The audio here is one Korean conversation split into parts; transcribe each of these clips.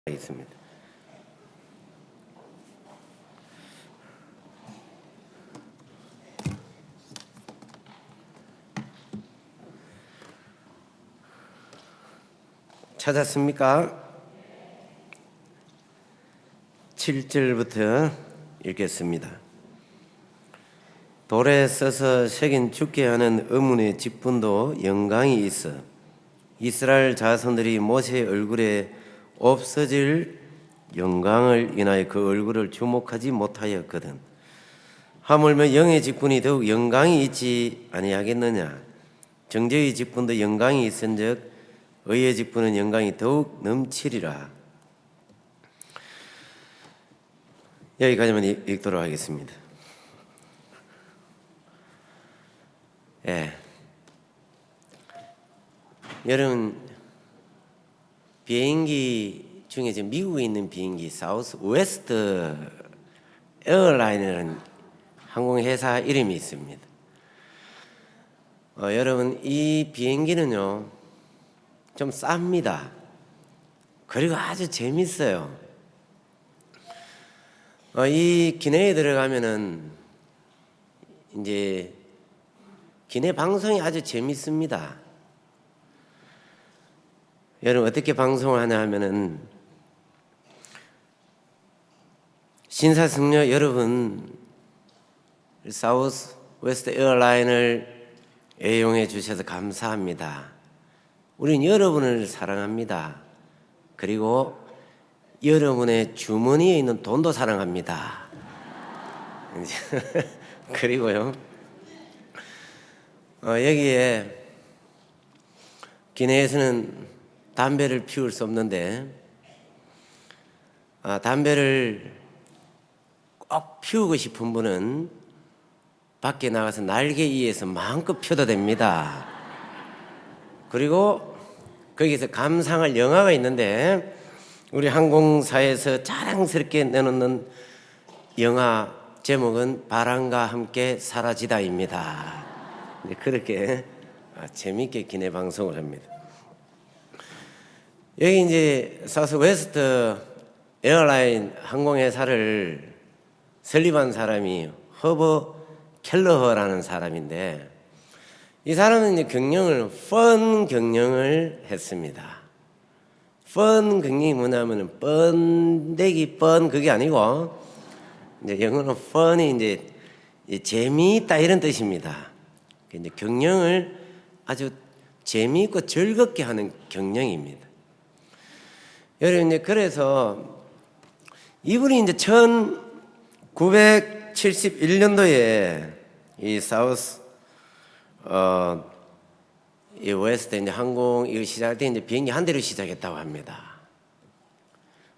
있습니다. 찾았습니까? 7절부터 읽겠습니다. 돌에 써서 새긴 죽게 하는 의문의 직분도 영광이 있어 이스라엘 자손들이 모세의 얼굴에 없어질 영광을 인하여 그 얼굴을 주목하지 못하였거든. 하물며 영의 직분이 더욱 영광이 있지 아니하겠느냐. 정죄의 직분도 영광이 있은즉 의의 직분은 영광이 더욱 넘치리라. 여기까지만 읽도록 하겠습니다. 여러분, 비행기 중에 지금 미국에 있는 비행기 사우스 웨스트 에어라인이라는 항공회사 이름이 있습니다. 여러분, 이 비행기는요 좀 쌉니다. 그리고 아주 재밌어요. 이 기내에 들어가면은 이제 기내 방송이 아주 재밌습니다. 여러분, 어떻게 방송을 하냐 하면은 신사숙녀 여러분, 사우스 웨스트 에어라인을 애용해 주셔서 감사합니다. 우린 여러분을 사랑합니다. 그리고 여러분의 주머니에 있는 돈도 사랑합니다. 그리고요, 여기에 기내에서는 담배를 피울 수 없는데 담배를 꼭 피우고 싶은 분은 밖에 나가서 날개 위에서 마음껏 펴도 됩니다. 그리고 거기서 감상할 영화가 있는데 우리 항공사에서 자랑스럽게 내놓는 영화 제목은 바람과 함께 사라지다입니다. 그렇게 재미있게 기내 방송을 합니다. 여기 이제 사우스 웨스트 에어라인 항공회사를 설립한 사람이 허버 켈러허라는 사람인데, 이 사람은 이제 펀 경영을 했습니다. 펀 경영이 뭐냐면은 번데기 그게 아니고 이제 영어로 펀이 이제 재미있다 이런 뜻입니다. 이제 경영을 아주 재미있고 즐겁게 하는 경영입니다. 여러분, 이제 그래서 이분이 이제 1971년도에 이 사우스 이 웨스트 이제 항공 이거 시작할 때 이제 비행기 한 대로 시작했다고 합니다.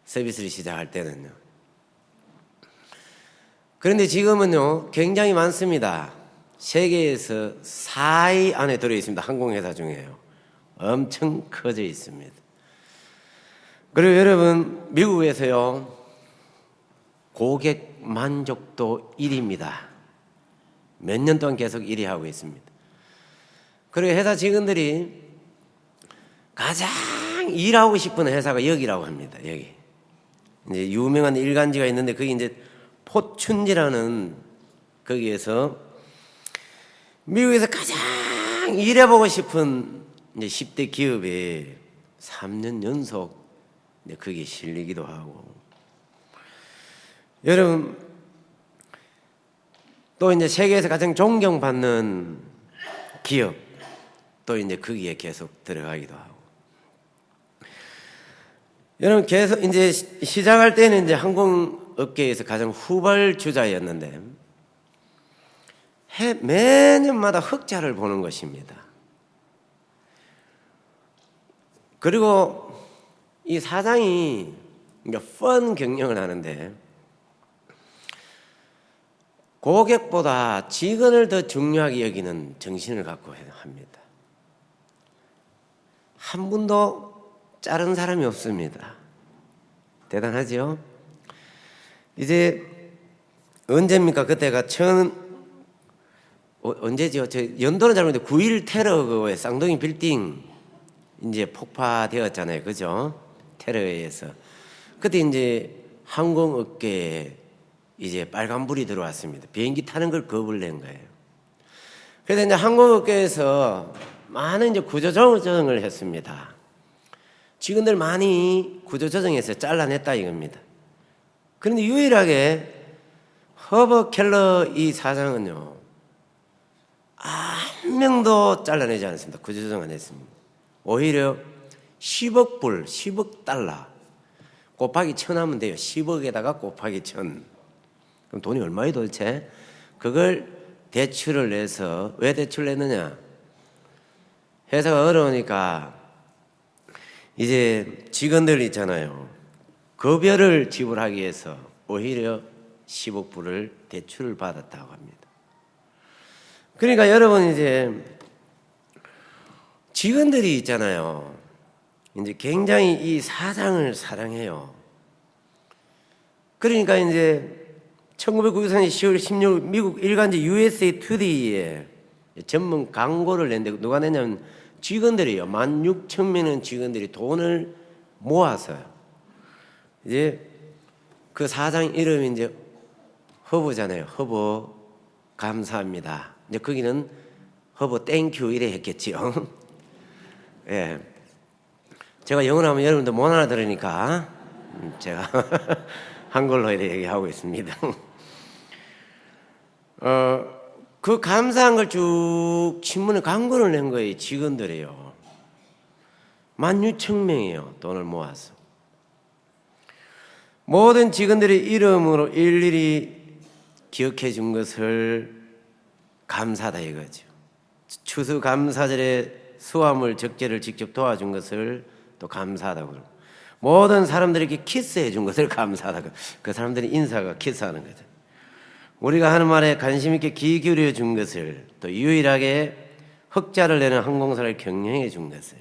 서비스를 시작할 때는요. 그런데 지금은요 굉장히 많습니다. 세계에서 4위 안에 들어 있습니다. 항공회사 중에요. 엄청 커져 있습니다. 그리고 여러분, 미국에서요 고객 만족도 1위입니다. 몇 년 동안 계속 1위 하고 있습니다. 그리고 회사 직원들이 가장 일하고 싶은 회사가 여기라고 합니다. 여기 이제 유명한 일간지가 있는데 그게 이제 포춘지라는, 거기에서 미국에서 가장 일해보고 싶은 이제 10대 기업에 3년 연속 거기에 실리기도 하고. 여러분, 또 이제 세계에서 가장 존경받는 기업 또 이제 거기에 계속 들어가기도 하고. 여러분, 계속 이제 시작할 때는 이제 항공업계에서 가장 후발주자였는데 매년마다 흑자를 보는 것입니다. 그리고 이 사장이 펀 경영을 하는데 고객보다 직원을 더 중요하게 여기는 정신을 갖고 합니다. 한 분도 자른 사람이 없습니다. 대단하죠? 이제 언제입니까? 그때가 언제죠? 연도는 잘 모르겠는데 9.1 테러 그 쌍둥이 빌딩 이제 폭파되었잖아요. 그죠? 테러에 의해서. 그때 이제 항공업계에 이제 빨간불이 들어왔습니다. 비행기 타는 걸 겁을 낸 거예요. 그래서 이제 항공업계에서 많은 이제 구조조정을 했습니다. 직원들 많이 구조조정해서 잘라냈다 이겁니다. 그런데 유일하게 허버 켈러 이 사장은요, 한 명도 잘라내지 않았습니다. 구조조정 안 했습니다. 오히려 10억 불, 10억 달러 곱하기 1000 하면 돼요. 10억에다가 곱하기 1000. 그럼 돈이 얼마예요 도대체? 그걸 대출을 내서, 왜 대출을 냈느냐? 회사가 어려우니까 이제 직원들 있잖아요. 급여를 지불하기 위해서 오히려 10억 불을 대출을 받았다고 합니다. 그러니까 여러분 이제 직원들이 있잖아요. 이제 굉장히 이 사장을 사랑해요. 그러니까 이제 1994년 10월 16일 미국 일간지 USA Today에 전문 광고를 냈는데 누가 냈냐면 직원들이요. 16,000명의 직원들이 돈을 모아서요. 이제 그 사장 이름이 이제 허브잖아요. 허브 감사합니다. 이제 거기는 허브 땡큐 이래 했겠지요. 예. 제가 영어로 하면 여러분들 못 알아들으니까 제가 한글로 이렇게 얘기하고 있습니다. 그 감사한 걸 쭉 신문에 광고를 낸 거예요. 직원들이요. 16,000명이에요. 돈을 모아서. 모든 직원들의 이름으로 일일이 기억해 준 것을 감사하다 이거죠. 추수감사절에 수화물 적재를 직접 도와준 것을 또 감사하다고 그러고, 모든 사람들에게 키스해 준 것을 감사하다고, 그 사람들이 인사가 키스하는 거죠. 우리가 하는 말에 관심 있게 귀 기울여 준 것을, 또 유일하게 흑자를 내는 항공사를 경영해 준 것을,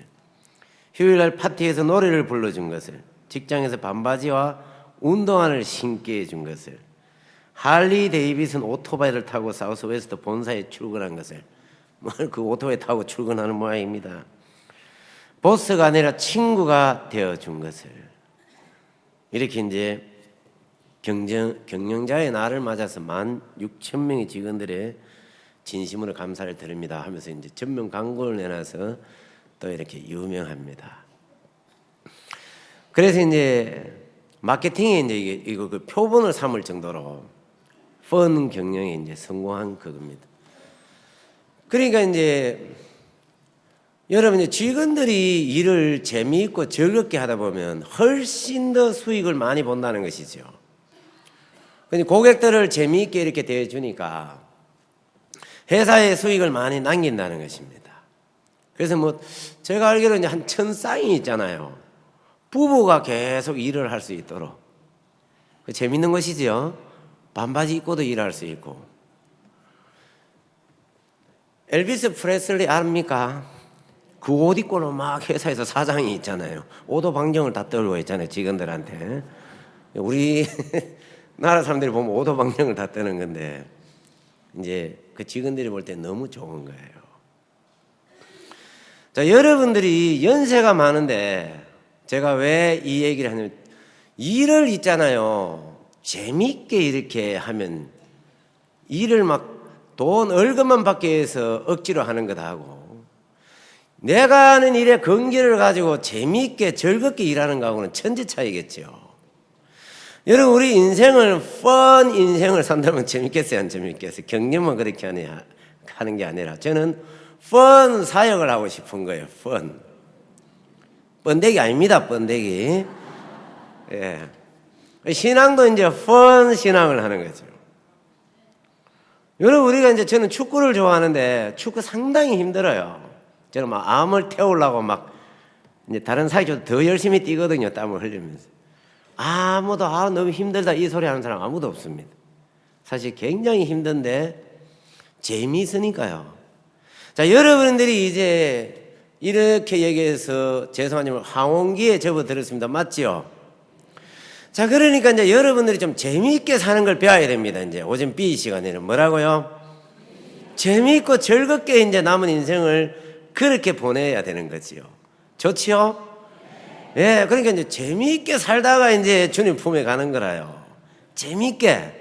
휴일날 파티에서 노래를 불러준 것을, 직장에서 반바지와 운동화를 신게 해준 것을, 할리 데이비슨 오토바이를 타고 사우스웨스트 본사에 출근한 것을, 그 오토바이 타고 출근하는 모양입니다. 보스가 아니라 친구가 되어준 것을, 이렇게 이제 경영자의 날을 맞아서 16,000명의 직원들의 진심으로 감사를 드립니다 하면서 이제 전면 광고를 내놔서 또 이렇게 유명합니다. 그래서 이제 마케팅에 이제 이거 그 표본을 삼을 정도로 펀 경영에 이제 성공한 그겁니다. 그러니까 이제 여러분 이제 직원들이 일을 재미있고 즐겁게 하다 보면 훨씬 더 수익을 많이 본다는 것이죠. 근데 고객들을 재미있게 이렇게 대해주니까 회사의 수익을 많이 남긴다는 것입니다. 그래서 뭐 제가 알기로는 이제 한 1000쌍이 있잖아요. 부부가 계속 일을 할 수 있도록. 재밌는 것이죠. 반바지 입고도 일할 수 있고. 엘비스 프레슬리 압니까? 그 옷 입고는 막 회사에서 사장이 있잖아요. 오도방정을 다 떨고 있잖아요. 직원들한테. 우리 나라 사람들이 보면 오도방정을 다 떠는 건데 이제 그 직원들이 볼 때 너무 좋은 거예요. 자, 여러분들이 연세가 많은데 제가 왜 이 얘기를 하냐면 일을 있잖아요. 재밌게 이렇게 하면 일을 막 돈 월급만 받기 위해서 억지로 하는 거다 하고 내가 하는 일에 건기를 가지고 재밌게 즐겁게 일하는 거하고는 천지 차이겠죠. 여러분 우리 인생을 펀 인생을 산다면 재밌겠어요 안 재밌겠어요? 경력만 그렇게 하는 게 아니라 저는 펀 사역을 하고 싶은 거예요. 펀 번데기 아닙니다. 번데기. 예. 신앙도 이제 펀 신앙을 하는 거죠. 여러분 우리가 이제 저는 축구를 좋아하는데 축구 상당히 힘들어요. 저는 막 암을 태우려고 막 이제 다른 사이도 더 열심히 뛰거든요. 땀을 흘리면서. 아무도 너무 힘들다 이 소리 하는 사람 아무도 없습니다. 사실 굉장히 힘든데 재미있으니까요. 자, 여러분들이 이제 이렇게 얘기해서 죄송하지만 황혼기에 접어들었습니다. 맞죠? 자, 그러니까 이제 여러분들이 좀 재미있게 사는 걸 배워야 됩니다. 이제 오전 B 시간에는 뭐라고요? 재미있고 즐겁게 이제 남은 인생을 그렇게 보내야 되는 거지요. 좋지요? 예, 그러니까 이제 재미있게 살다가 이제 주님 품에 가는 거라요. 재미있게.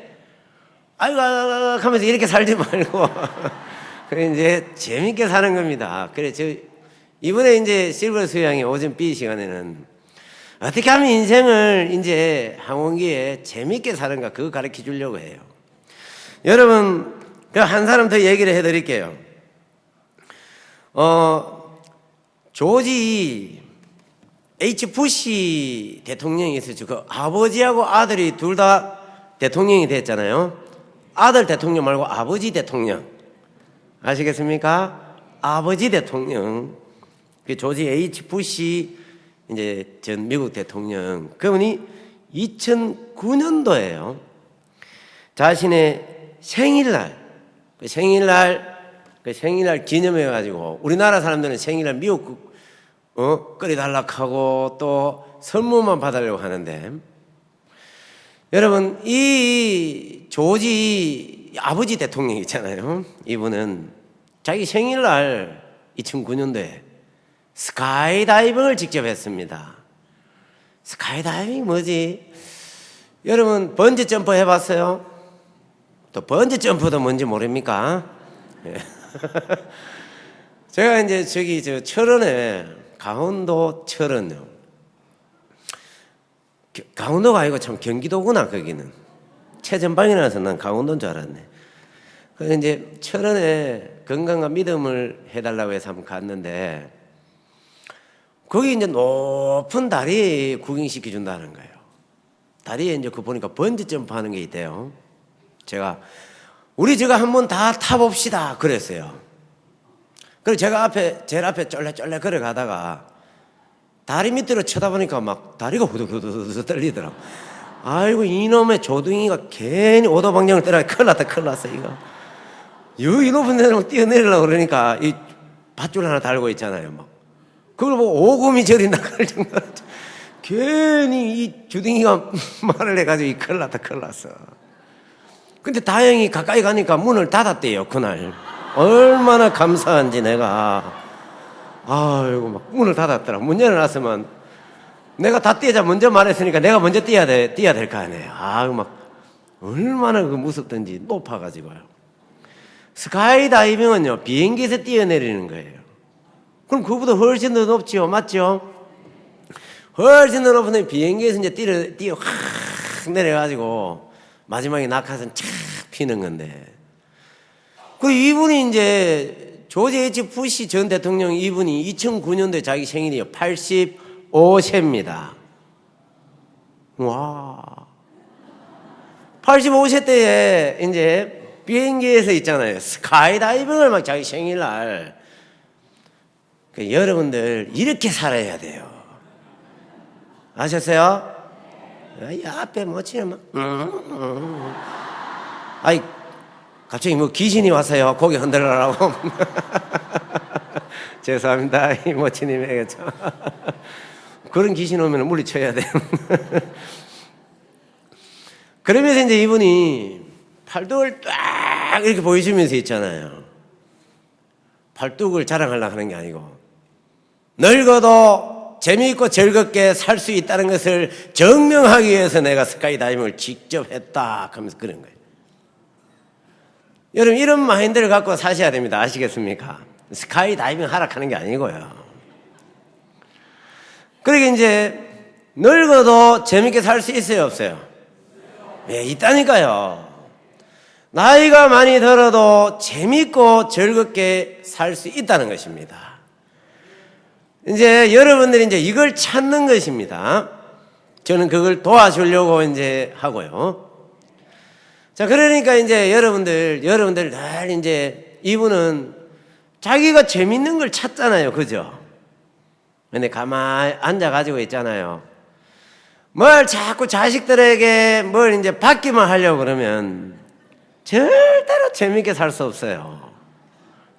아이고, 하면서 이렇게 살지 말고. 그래, 이제 재미있게 사는 겁니다. 그래, 이번에 이제 실버 수양의 오전 B 시간에는 어떻게 하면 인생을 이제 항원기에 재미있게 사는가 그거 가르쳐 주려고 해요. 여러분, 한 사람 더 얘기를 해 드릴게요. 조지 H. 부시 대통령이 있었죠. 그 아버지하고 아들이 둘 다 대통령이 됐잖아요. 아들 대통령 말고 아버지 대통령. 아시겠습니까? 아버지 대통령. 그 조지 H. 부시 이제 전 미국 대통령. 그분이 2009년도에요. 자신의 생일날 기념해가지고 우리나라 사람들은 생일날 미국 끓여달라고 하고 또 선물만 받으려고 하는데 여러분 이 조지 아버지 대통령 있잖아요. 이분은 자기 생일날 2009년도에 스카이다이빙을 직접 했습니다. 스카이다이빙 뭐지? 여러분 번지 점프 해봤어요? 또 번지 점프도 뭔지 모릅니까? 예. 제가 이제 저기 철원에 강원도 철원요. 강원도가 아니고 참 경기도구나 거기는. 최전방이라서 난 강원도인 줄 알았네. 그래서 이제 철원에 건강과 믿음을 해달라고 해서 한번 갔는데 거기 이제 높은 다리 구경시켜 준다는 거예요. 다리에 이제 그 보니까 번지 점프 하는 게 있대요. 제가 한번 다 타봅시다 그랬어요. 그래서 제가 제일 앞에 쫄래쫄래 걸어가다가 다리 밑으로 쳐다보니까 막 다리가 후두두두두 떨리더라고. 아이고 이놈의 조둥이가 괜히 오도방정을 때려 큰일 났어 이거. 이 높은 데로 뛰어내리려고 그러니까 이 밧줄 하나 달고 있잖아요. 막 그걸 보고 오금이 저리 나갈 정도로 괜히 이 주둥이가 말을 해가지고 큰일 났어. 근데 다행히 가까이 가니까 문을 닫았대요 그날. 얼마나 감사한지 내가. 아이고 막 문을 닫았더라. 문 열어놨으면 내가 다 뛰자 먼저 말했으니까 내가 먼저 뛰어야 될 거 아니에요. 아이고 막 얼마나 그 무섭던지 높아가지고요. 스카이다이빙은요 비행기에서 뛰어내리는 거예요. 그럼 그보다 훨씬 더 높지요, 맞죠? 훨씬 더 높은 비행기에서 이제 뛰어 확 내려가지고 마지막에 낙하산 착 피는 건데. 그 이분이 이제 조지 H. 부시 전 대통령 이분이 2009년도에 자기 생일이요. 85세입니다. 와. 85세 때에 이제 비행기에서 있잖아요. 스카이다이빙을 막 자기 생일날. 여러분들 이렇게 살아야 돼요. 아셨어요? 이 앞에 모치면 아이 갑자기 뭐 귀신이 왔어요. 고개 흔들라고. 죄송합니다. 이 모치님에게 그런 귀신 오면 물리쳐야 돼요. 그러면서 이제 이분이 팔뚝을 딱 이렇게 보여주면서 있잖아요. 팔뚝을 자랑하려고 하는 게 아니고 늙어도 재미있고 즐겁게 살 수 있다는 것을 증명하기 위해서 내가 스카이다이빙을 직접 했다 하면서 그런 거예요. 여러분 이런 마인드를 갖고 사셔야 됩니다. 아시겠습니까? 스카이다이빙 하락하는 게 아니고요. 그러니까 이제 늙어도 재미있게 살 수 있어요 없어요? 예, 있다니까요. 나이가 많이 들어도 재미있고 즐겁게 살 수 있다는 것입니다. 이제 여러분들이 이제 이걸 찾는 것입니다. 저는 그걸 도와주려고 이제 하고요. 자, 그러니까 이제 여러분들 늘 이제 이분은 자기가 재밌는 걸 찾잖아요. 그죠? 근데 가만히 앉아가지고 있잖아요. 뭘 자꾸 자식들에게 뭘 이제 받기만 하려고 그러면 절대로 재밌게 살 수 없어요.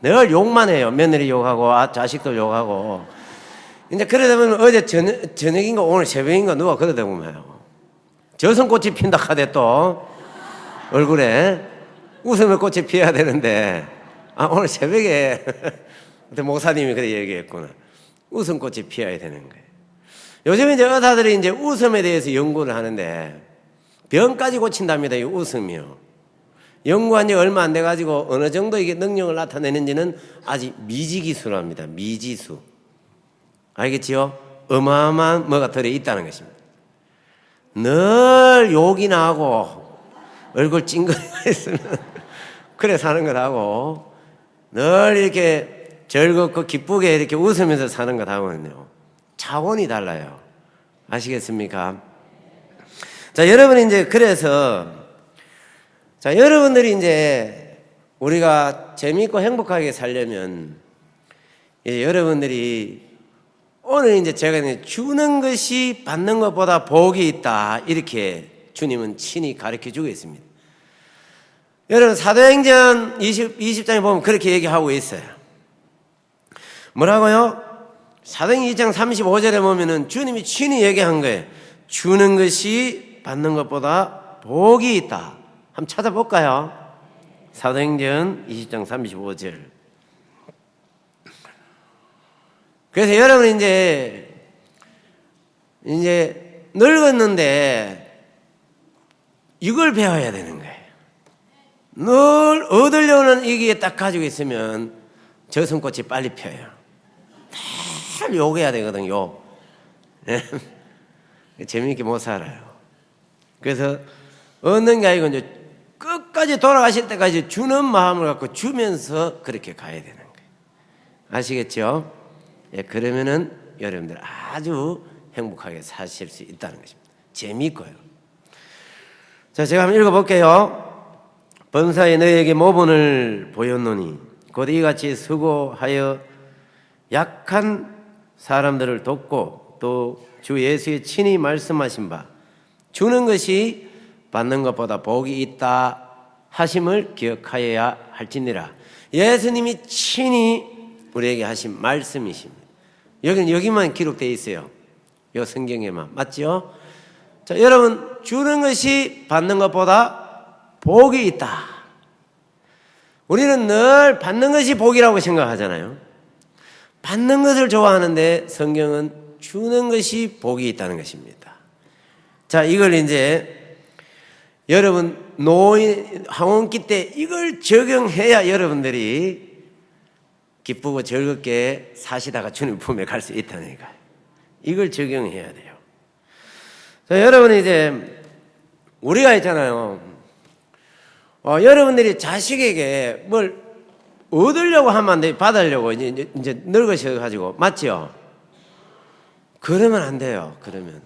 늘 욕만 해요. 며느리 욕하고 자식들 욕하고. 이제 그러다 보면 어제 저녁인가 오늘 새벽인가 누가 그러다 보면요. 저승꽃이 핀다 하대 또 얼굴에 웃음의 꽃이 피어야 되는데 오늘 새벽에 목사님이 그렇게 얘기했구나. 웃음꽃이 피어야 되는 거예요. 요즘에 이제 의사들이 이제 웃음에 대해서 연구를 하는데 병까지 고친답니다. 이 웃음이요. 연구한 지 얼마 안 돼가지고 어느 정도 이게 능력을 나타내는지는 아직 미지기수랍니다. 미지수. 알겠지요? 어마어마한 뭐가 들어있다는 것입니다. 늘 욕이나 하고 얼굴 찡그리가 있으면 그래 사는 것하고 늘 이렇게 즐겁고 기쁘게 이렇게 웃으면서 사는 것하고는요 차원이 달라요. 아시겠습니까? 자, 여러분 이제 그래서 자, 여러분들이 이제 우리가 재미있고 행복하게 살려면 이제 여러분들이 오늘 이제 제가 이제 주는 것이 받는 것보다 복이 있다. 이렇게 주님은 친히 가르쳐 주고 있습니다. 여러분 사도행전 20장에 보면 그렇게 얘기하고 있어요. 뭐라고요? 사도행전 2장 35절에 보면은 주님이 친히 얘기한 거예요. 주는 것이 받는 것보다 복이 있다. 한번 찾아볼까요? 사도행전 20장 35절. 그래서 여러분 이제 늙었는데 이걸 배워야 되는 거예요. 늘 얻으려는 이게 딱 가지고 있으면 저승꽃이 빨리 펴요. 늘 욕해야 되거든, 욕. 재미있게 못 살아요. 그래서 얻는 게 아니고 이제 끝까지 돌아가실 때까지 주는 마음을 갖고 주면서 그렇게 가야 되는 거예요. 아시겠죠? 예, 그러면은 여러분들 아주 행복하게 사실 수 있다는 것입니다. 재미있고요. 자, 제가 한번 읽어볼게요. 범사에 너희에게 모본을 보였노니 곧 이같이 수고하여 약한 사람들을 돕고 또 주 예수의 친히 말씀하신 바 주는 것이 받는 것보다 복이 있다 하심을 기억하여야 할지니라. 예수님이 친히 우리에게 하신 말씀이십니다. 여기만 기록되어 있어요. 이 성경에만. 맞죠? 자, 여러분 주는 것이 받는 것보다 복이 있다. 우리는 늘 받는 것이 복이라고 생각하잖아요. 받는 것을 좋아하는데 성경은 주는 것이 복이 있다는 것입니다. 자, 이걸 이제 여러분 노인 황혼기 때 이걸 적용해야 여러분들이 기쁘고 즐겁게 사시다가 주님 품에 갈 수 있다니까요. 이걸 적용해야 돼요. 자, 여러분 이제 우리가 있잖아요. 여러분들이 자식에게 뭘 얻으려고 하면 안 돼. 받으려고 이제 늙으셔가지고 맞죠? 그러면 안 돼요. 그러면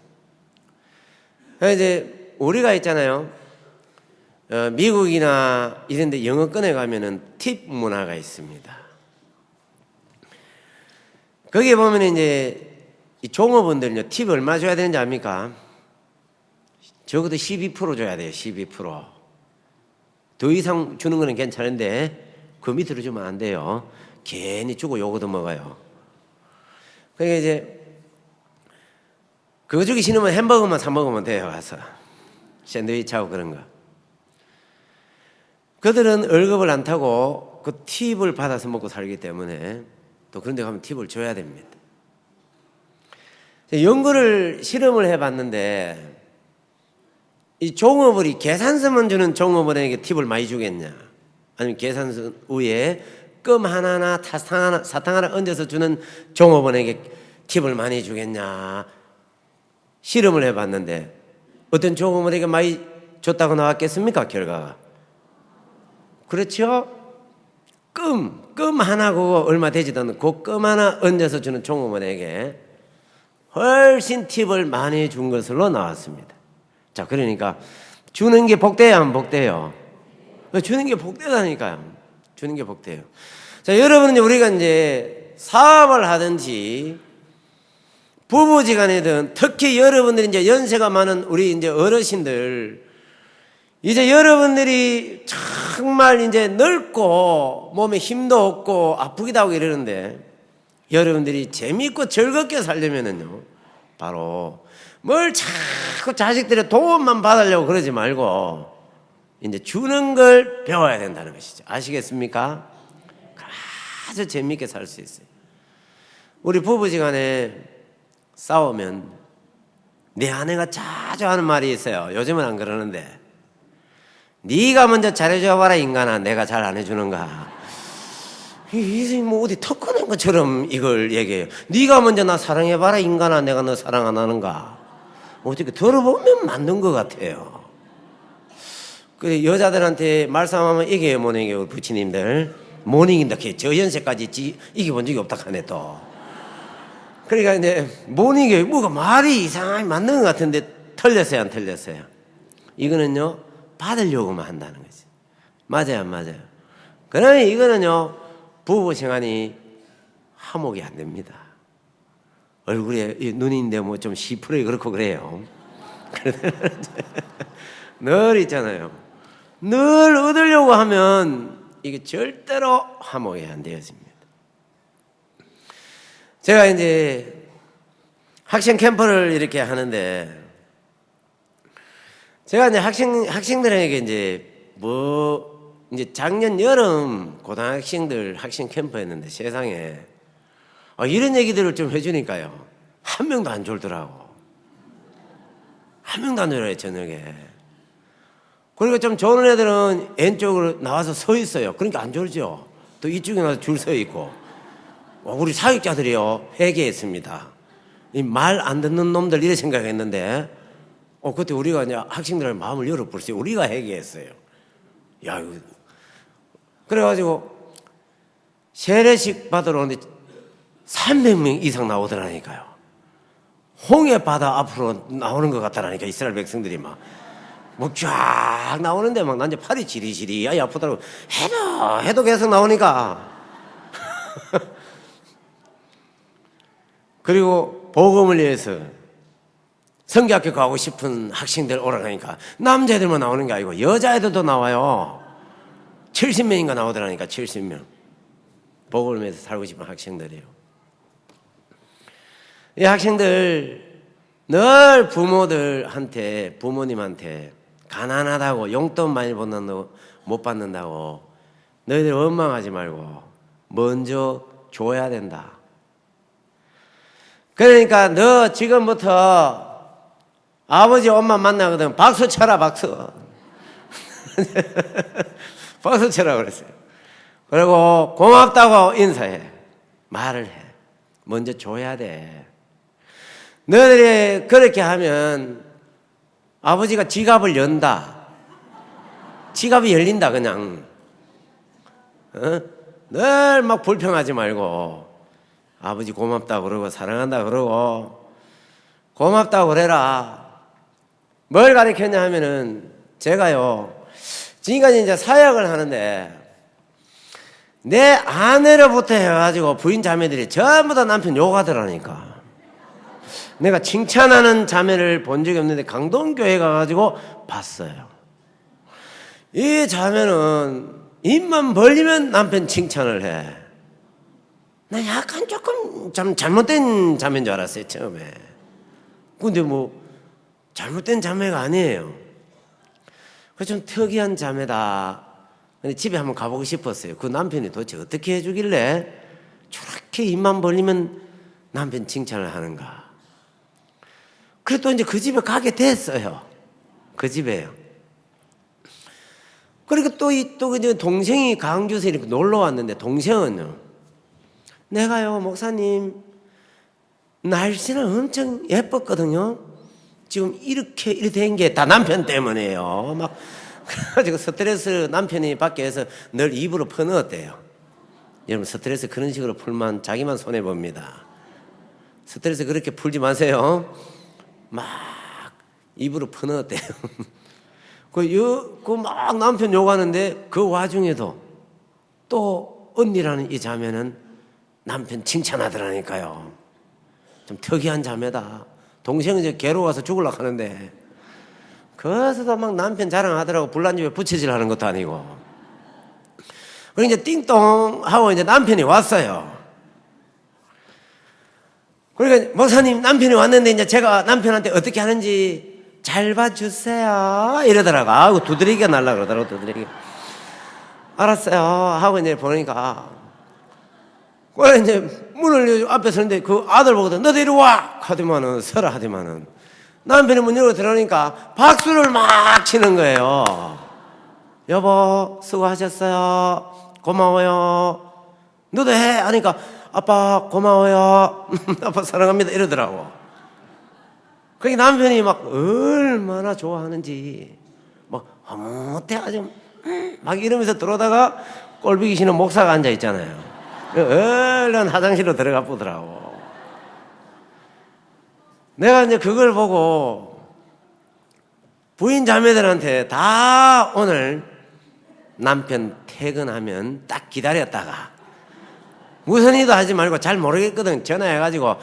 이제 우리가 있잖아요. 미국이나 이런 데 영어권에 가면은 팁 문화가 있습니다. 거기에 보면 이제 이 종업원들요 팁 얼마 줘야 되는지 압니까? 적어도 12% 줘야 돼요. 12%. 더 이상 주는 거는 괜찮은데 그 밑으로 주면 안 돼요. 괜히 주고 요거도 먹어요. 그러니까 이제 그거 주기 싫으면 햄버거만 사 먹으면 돼요. 가서 샌드위치하고 그런 거. 그들은 월급을 안 타고 그 팁을 받아서 먹고 살기 때문에 또 그런 데 가면 팁을 줘야 됩니다. 연구를 실험을 해봤는데 이 종업원이 계산서만 주는 종업원에게 팁을 많이 주겠냐, 아니면 계산서 위에 껌 하나나 사탕 하나 얹어서 주는 종업원에게 팁을 많이 주겠냐 실험을 해봤는데 어떤 종업원에게 많이 줬다고 나왔겠습니까? 결과가 그렇죠? 껌 하나 그거 얼마 되지도 않는 그 껌 하나 얹어서 주는 종업원에게 훨씬 팁을 많이 준 것으로 나왔습니다. 자, 그러니까 주는 게 복돼야 안 복돼요? 주는 게 복되다니까요. 주는 게 복돼요. 자, 여러분은 우리가 이제 사업을 하든지 부부지간이든 특히 여러분들이 이제 연세가 많은 우리 이제 어르신들 이제 여러분들이 정말 이제 늙고 몸에 힘도 없고 아프기도 하고 이러는데 여러분들이 재미있고 즐겁게 살려면은요 바로 뭘 자꾸 자식들의 도움만 받으려고 그러지 말고 이제 주는 걸 배워야 된다는 것이죠. 아시겠습니까? 아주 재미있게 살 수 있어요. 우리 부부지간에 싸우면 내 아내가 자주 하는 말이 있어요. 요즘은 안 그러는데. 네가 먼저 잘해줘 봐라 인간아. 내가 잘 안 해주는가. 이 뭐 어디 턱 꺼낸 것처럼 이걸 얘기해요. 네가 먼저 나 사랑해봐라 인간아. 내가 너 사랑 안 하는가. 어떻게 들어보면 맞는 것 같아요. 그래 여자들한테 말싸움하면 이겨요 못 이겨요 우리 부치님들. 못 이긴다. 저 연세까지 이겨본 적이 없다 하네 또. 그러니까 이제 못 이겨요. 뭐가 말이 이상하게 맞는 것 같은데 틀렸어요 안 틀렸어요? 이거는요 받으려고만 한다는 거지. 맞아요 안 맞아요? 그러면 이거는요 부부 생활이 화목이 안 됩니다. 얼굴에 눈인데 뭐 좀 시퍼렇게 그렇고 그래요. 늘 있잖아요. 늘 얻으려고 하면 이게 절대로 화목이 안 되어집니다. 제가 이제 학생 캠프를 이렇게 하는데 제가 이제 학생들에게 이제 작년 여름 고등학생들 학생 캠프였는데 세상에 이런 얘기들을 좀 해주니까요. 한 명도 안 졸더라고. 한 명도 안 졸아요 저녁에. 그리고 좀 좋은 애들은 왼쪽으로 나와서 서 있어요. 그러니까 안 졸죠. 또 이쪽에 나와서 줄 서 있고. 우리 사역자들이요 회개했습니다. 이 말 안 듣는 놈들 이래 생각했는데 그때 우리가 이제 학생들의 마음을 열어버렸어요. 우리가 회개했어요. 야 이거 그래가지고 세례식 받으러 오는데 300명 이상 나오더라니까요. 홍해 바다 앞으로 나오는 것 같다라니까 이스라엘 백성들이 막 쫙 나오는데 막 난 이제 팔이 지리지리 아프더라고. 해도 계속 나오니까. 그리고 복음을 위해서 성경학교 가고 싶은 학생들 오라니까 남자애들만 나오는 게 아니고 여자애들도 나와요. 70명인가 나오더라니까 70명. 복음을 위해서 살고 싶은 학생들이에요. 이 학생들 늘 부모님한테 가난하다고 용돈 많이 못 받는다고 너희들 원망하지 말고 먼저 줘야 된다. 그러니까 너 지금부터 아버지 엄마 만나거든 박수 쳐라 박수. 박수 쳐라 그랬어요. 그리고 고맙다고 인사해. 말을 해. 먼저 줘야 돼. 너희들이 그렇게 하면 아버지가 지갑을 연다. 지갑이 열린다 그냥. 늘 막 불평하지 말고 아버지 고맙다고 그러고 사랑한다 그러고 고맙다고 그래라. 뭘 가르쳤냐 하면은 제가요 지금까지 이제 사역을 하는데 내 아내로부터 해가지고 부인 자매들이 전부 다 남편 욕하더라니까. 내가 칭찬하는 자매를 본 적이 없는데 강동교회 가가지고 봤어요. 이 자매는 입만 벌리면 남편 칭찬을 해. 나 약간 조금 잘못된 자매인 줄 알았어요 처음에. 근데 뭐 잘못된 자매가 아니에요. 그래서 좀 특이한 자매다. 근데 집에 한번 가보고 싶었어요. 그 남편이 도대체 어떻게 해주길래 저렇게 입만 벌리면 남편 칭찬을 하는가. 그래서 또 이제 그 집에 가게 됐어요. 그 집에요. 그리고 또 이제 동생이 강주에서 이렇게 놀러 왔는데 동생은요. 내가요 목사님 날씨는 엄청 예뻤거든요. 지금 이렇게 된 게 다 남편 때문에요. 막 그래가지고 스트레스 남편이 밖에서 늘 입으로 퍼넣었대요. 여러분 스트레스 그런 식으로 풀면 자기만 손해봅니다. 스트레스 그렇게 풀지 마세요. 막 입으로 퍼넣었대요. 그 막 남편 욕하는데 그 와중에도 또 언니라는 이 자매는 남편 칭찬하더라니까요. 좀 특이한 자매다. 동생은 이제 괴로워서 죽으려고 하는데 그래서도 막 남편 자랑하더라고. 불난집에 부채질 하는 것도 아니고. 그리고 이제 띵동 하고 이제 남편이 왔어요. 그러니까 목사님 남편이 왔는데 이제 제가 남편한테 어떻게 하는지 잘 봐주세요 이러더라고. 아이고 두드리기가 날라 그러더라고. 두드리기. 알았어요 하고 이제 보니까 그래 이제 문을 앞에 서는데 그 아들 보거든. 너도 이리 와 하더만은 서라 하더만은 남편이 문 열고 들어오니까 박수를 막 치는 거예요. 여보, 수고하셨어요. 고마워요. 너도 해? 하니까 아빠 고마워요. 아빠 사랑합니다. 이러더라고. 그게 남편이 막 얼마나 좋아하는지 막 어때 아주 막 이러면서 들어오다가 꼴보기 싫은 목사가 앉아 있잖아요. 얼른 화장실로 들어가 보더라고. 내가 이제 그걸 보고 부인 자매들한테 다 오늘 남편 퇴근하면 딱 기다렸다가 무슨 일도 하지 말고 잘 모르겠거든 전화해가지고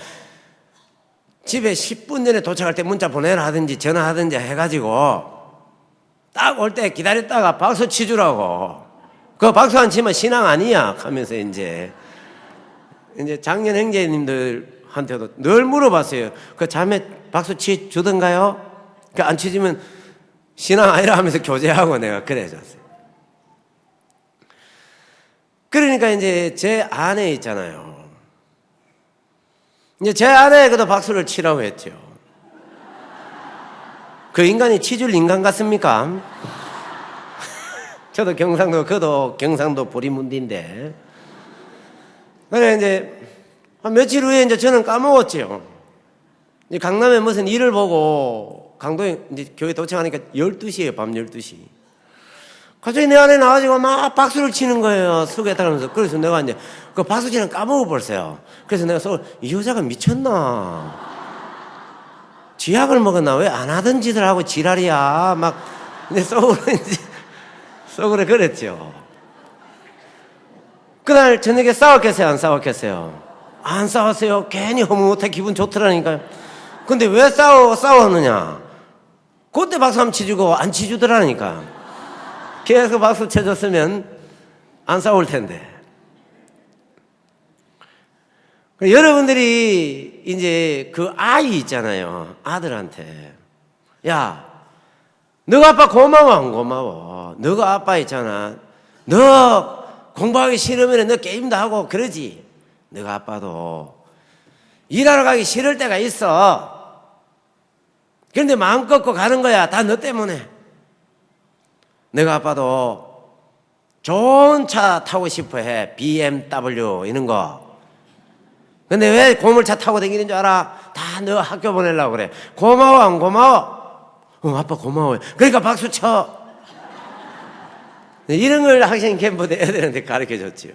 집에 10분 전에 도착할 때 문자 보내라 하든지 전화하든지 해가지고 딱 올 때 기다렸다가 박수 치주라고. 그 박수 안 치면 신앙 아니야 하면서 이제 작년 형제님들한테도 늘 물어봤어요. 그 자매 박수 치주던가요? 그 안 치주면 신앙 아니라 하면서 교제하고 내가 그래줬어요. 그러니까 이제 제 아내 있잖아요. 이제 제 아내에게도 박수를 치라고 했죠. 그 인간이 치줄 인간 같습니까? 저도 경상도, 그도 경상도 보리문디인데. 그래, 이제, 한 며칠 후에 이제 저는 까먹었죠. 이제 강남에 무슨 일을 보고 강도에 이제 교회 도착하니까 12시에요, 밤 12시. 갑자기 내 안에 나와가지고 막 박수를 치는 거예요. 수고했다면서. 그래서 내가 이제 그 박수 치는 까먹어 버렸어요. 그래서 내가 이 여자가 미쳤나? 쥐약을 먹었나? 왜 안 하던 짓을 하고 지랄이야? 막, 내 속으로 그랬죠. 그날 저녁에 싸웠겠어요? 안 싸웠겠어요? 안 싸웠어요. 괜히 허무하게 기분 좋더라니까요. 근데 왜 싸웠느냐? 그때 박수 한번 치주고 안 치주더라니까. 계속 박수 쳐줬으면 안 싸울 텐데. 여러분들이 이제 그 아이 있잖아요. 아들한테. 야, 너가 아빠 고마워, 안 고마워? 너가 아빠 있잖아. 너 공부하기 싫으면 너 게임도 하고 그러지. 너가 아빠도 일하러 가기 싫을 때가 있어. 그런데 마음 꺾고 가는 거야. 다 너 때문에. 너가 아빠도 좋은 차 타고 싶어 해. BMW 이런 거. 근데 왜 고물차 타고 다니는 줄 알아? 다 너 학교 보내려고 그래. 고마워, 안 고마워? 아빠 고마워요. 그러니까 박수 쳐. 이런 걸 학생 캠프 때 애들한테 가르쳐 줬지요.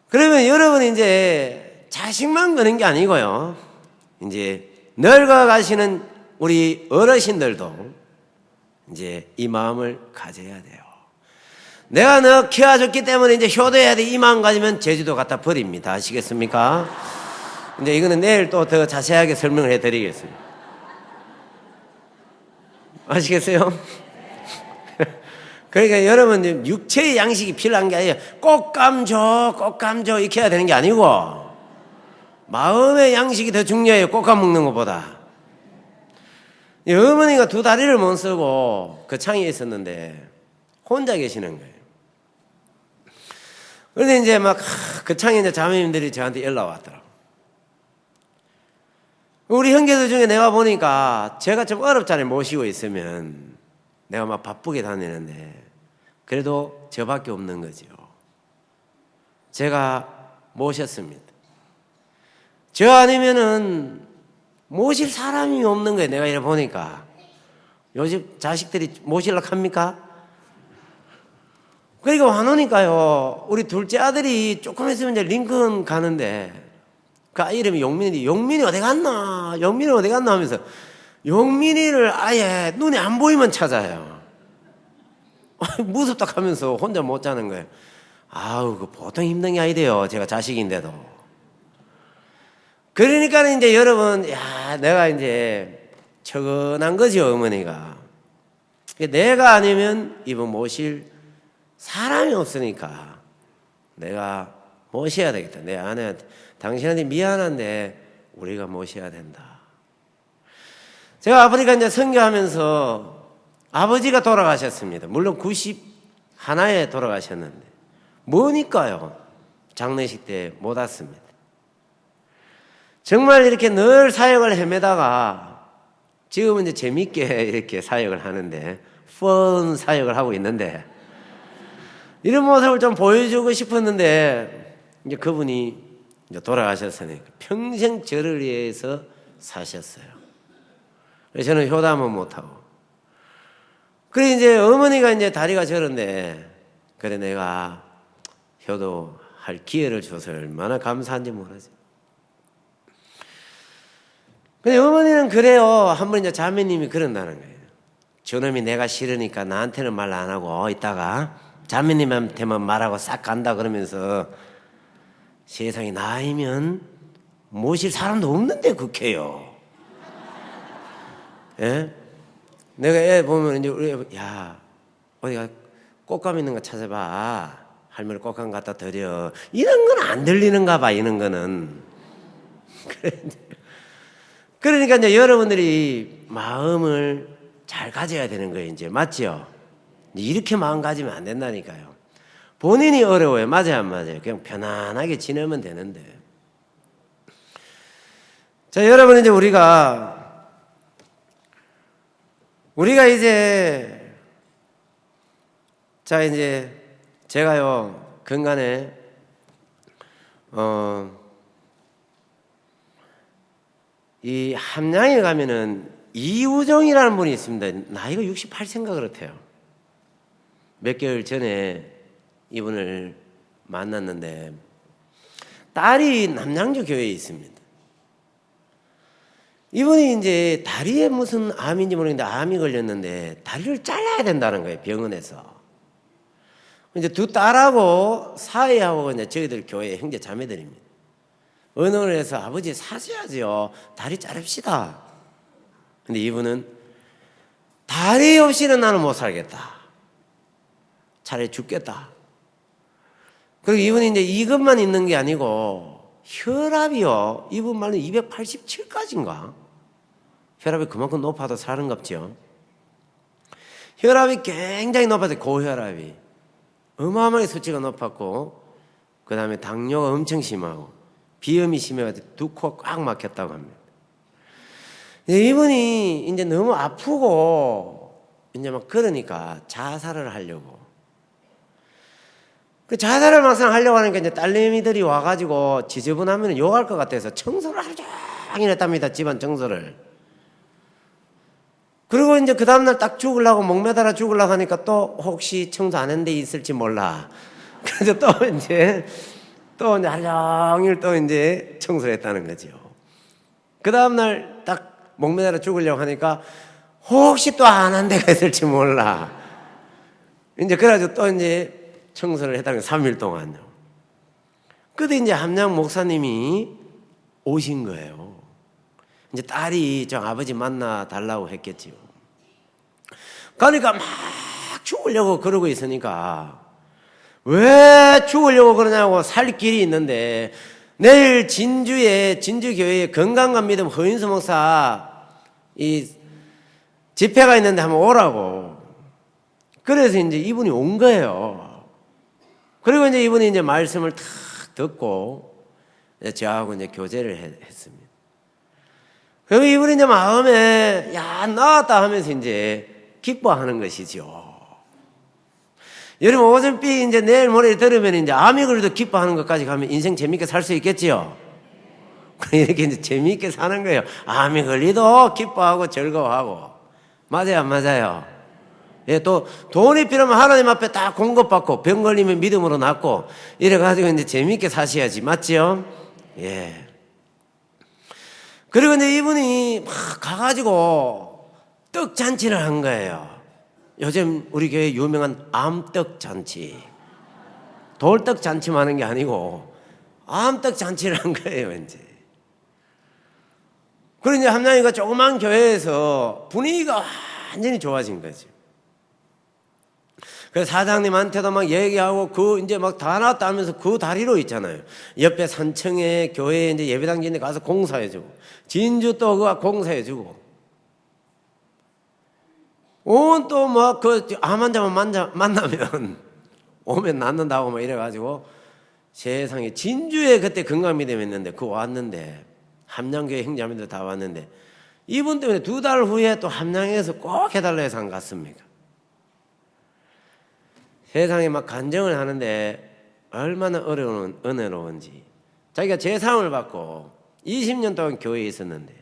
그러면 여러분 이제 자식만 그런 게 아니고요. 이제 늙어가시는 우리 어르신들도 이제 이 마음을 가져야 돼요. 내가 너 키워줬기 때문에 이제 효도해야 돼. 이 마음 가지면 제주도 갖다 버립니다. 아시겠습니까? 이제 이거는 내일 또 더 자세하게 설명을 해드리겠습니다. 아시겠어요? 그러니까 여러분 육체의 양식이 필요한 게 아니에요. 꽃감 줘 이렇게 해야 되는 게 아니고 마음의 양식이 더 중요해요. 꽃감 먹는 것보다. 어머니가 두 다리를 못 쓰고 그 창에 있었는데 혼자 계시는 거예요. 그런데 이제 막 그 창에 이제 자매님들이 저한테 연락 왔더라고. 우리 형제들 중에 내가 보니까 제가 좀 어렵잖아요. 모시고 있으면 내가 막 바쁘게 다니는데 그래도 저밖에 없는 거죠. 제가 모셨습니다. 저 아니면은 모실 사람이 없는 거예요. 내가 이래 보니까. 요즘 자식들이 모시려고 합니까? 그러니까 와놓으니까요. 우리 둘째 아들이 조금 있으면 이제 링컨 가는데 그 아이 이름이 용민이. 용민이 어디 갔나 하면서 용민이를 아예 눈에 안 보이면 찾아요. 무섭다 하면서 혼자 못 자는 거예요. 아우, 그 보통 힘든 게 아니대요. 제가 자식인데도. 그러니까 이제 여러분, 야, 내가 이제 처근한 거죠, 어머니가. 내가 아니면 이분 모실 사람이 없으니까 내가 모셔야 되겠다. 내 아내한테 당신한테 미안한데 우리가 모셔야 된다. 제가 아프리카 이제 선교하면서 아버지가 돌아가셨습니다. 물론 91에 돌아가셨는데 뭐니까요? 장례식 때 못 왔습니다. 정말 이렇게 늘 사역을 헤매다가 지금은 이제 재밌게 이렇게 사역을 하는데, 펀 사역을 하고 있는데, 이런 모습을 좀 보여주고 싶었는데, 이제 그분이 이제 돌아가셨으니 평생 저를 위해서 사셨어요. 그래서 저는 효담은 못하고. 그래, 이제 어머니가 이제 다리가 저런데, 그래, 내가 효도할 기회를 줘서 얼마나 감사한지 모르지. 근데 어머니는 그래요. 한번 이제 자매님이 그런다는 거예요. 저놈이 내가 싫으니까 나한테는 말 안 하고 있다가 자매님한테만 말하고 싹 간다 그러면서 세상에 나이면 모실 사람도 없는데 그렇게요. 예? 내가 애 보면 이제 우리 애, 야, 어디가 꽃감 있는 거 찾아봐. 할머니 꽃감 갖다 드려. 이런 건 안 들리는가 봐, 이런 거는. 그러니까 이제 여러분들이 마음을 잘 가져야 되는 거예요, 이제. 맞죠? 이렇게 마음 가지면 안 된다니까요. 본인이 어려워요. 맞아요, 안 맞아요? 그냥 편안하게 지내면 되는데. 자, 여러분, 이제 우리가 이제, 자, 이제 제가요, 근간에, 이 함양에 가면은 이우정이라는 분이 있습니다. 나이가 68세인가 그렇대요. 몇 개월 전에 이분을 만났는데, 딸이 남양주 교회에 있습니다. 이분이 이제 다리에 무슨 암인지 모르겠는데 암이 걸렸는데 다리를 잘라야 된다는 거예요, 병원에서. 이제 두 딸하고 사위하고 이제 저희들 교회 형제 자매들입니다. 언어를 해서 아버지 사셔야지요. 다리 자릅시다. 근데 이분은 다리 없이는 나는 못 살겠다. 차라리 죽겠다. 그리고 이분이 이제 이것만 있는 게 아니고 혈압이요. 이분 말로 287까지인가? 혈압이 그만큼 높아도 사는갑죠. 혈압이 굉장히 높아서 고혈압이 어마어마하게 수치가 높았고, 그 다음에 당뇨가 엄청 심하고 비염이 심해가지고 두 코가 꽉 막혔다고 합니다. 이분이 이제 너무 아프고 이제 막 그러니까 자살을 하려고. 그 자살을 막상 하려고 하니까 이제 딸내미들이 와가지고 지저분하면 욕할 것 같아서 청소를 하루 종일 했답니다. 집안 청소를. 그리고 이제 그 다음날 딱 죽으려고 목매달아 죽으려고 하니까 또 혹시 청소 안 했는 데 있을지 몰라. 그래서 또 이제 하루 종일 또 이제 청소를 했다는 거죠. 그 다음날 딱 목매달아 죽으려고 하니까 혹시 또 안 한 데가 있을지 몰라. 이제 그래가지고 또 이제 청소를 했다는 거예요. 3일 동안요. 그때 이제 함양 목사님이 오신 거예요. 이제 딸이 저 아버지 만나 달라고 했겠지요. 그러니까 막 죽으려고 그러고 있으니까 왜 죽으려고 그러냐고 살 길이 있는데 내일 진주교회에 건강과 믿음 허인수 목사 이 집회가 있는데 한번 오라고. 그래서 이제 이분이 온 거예요. 그리고 이제 이분이 이제 말씀을 탁 듣고 저하고 이제 교제를 했습니다. 그리고 이분이 이제 마음에 야 나왔다 하면서 이제 기뻐하는 것이죠. 여러분 오전비 이제 내일 모레 들으면 이제 암이 걸려도 기뻐하는 것까지 가면 인생 재밌게 살 수 있겠지요. 이렇게 이제 재밌게 사는 거예요. 암이 걸리도 기뻐하고 즐거워하고. 맞아요, 안 맞아요? 예, 또 돈이 필요하면 하나님 앞에 다 공급받고 병 걸리면 믿음으로 낫고 이래가지고 이제 재밌게 사셔야지. 맞죠? 예. 그리고 이제 이분이 막 가가지고 떡 잔치를 한 거예요. 요즘 우리 교회 유명한 암떡 잔치. 돌떡 잔치만 하는 게 아니고 암떡 잔치를 한 거예요, 이제. 그리고 이제 함양이가 조그만 교회에서 분위기가 완전히 좋아진 거죠. 그래서 사장님한테도 막 얘기하고 그 이제 막 다 나왔다 하면서 그 다리로 있잖아요. 옆에 산청에 교회에 이제 예배당진에 가서 공사해주고 진주 또 그거 공사해주고 온 또 막 그 암 환자만 만나면 오면 낫는다고 막 이래가지고 세상에 진주에 그때 건강미담 했는데 그거 왔는데 함양교회 형제자매들 다 왔는데 이분 때문에 2달 후에 또 함양에서 꼭 해달라 해서 안 갔습니까? 세상에 막 간증을 하는데 얼마나 어려운 은혜로운지. 자기가 제3을 받고 20년 동안 교회에 있었는데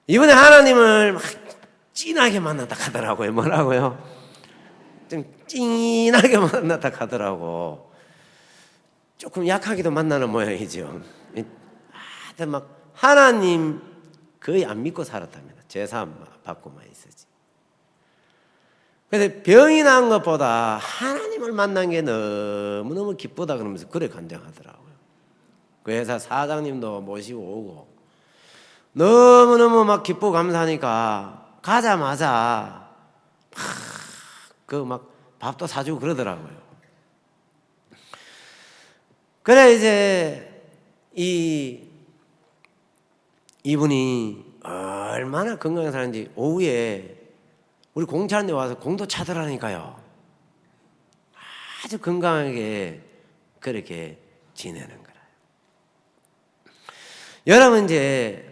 이번에 하나님을 막 진하게 만났다 하더라고요. 뭐라고요? 좀 찐하게 만났다 하더라고. 조금 약하게도 만나는 모양이죠. 하여튼 막 하나님 거의 안 믿고 살았답니다. 제3 받고만 있었지. 그래서 병이 난 것보다 하나님을 만난 게 너무너무 기쁘다 그러면서 그래 간증하더라고요. 그 회사 사장님도 모시고 오고 너무너무 막 기쁘고 감사하니까 가자마자 막 밥도 사주고 그러더라고요. 그래 이제 이분이 얼마나 건강하게 사는지 오후에 우리 공차는 데 와서 공도 차더라니까요. 아주 건강하게 그렇게 지내는 거라. 여러분 이제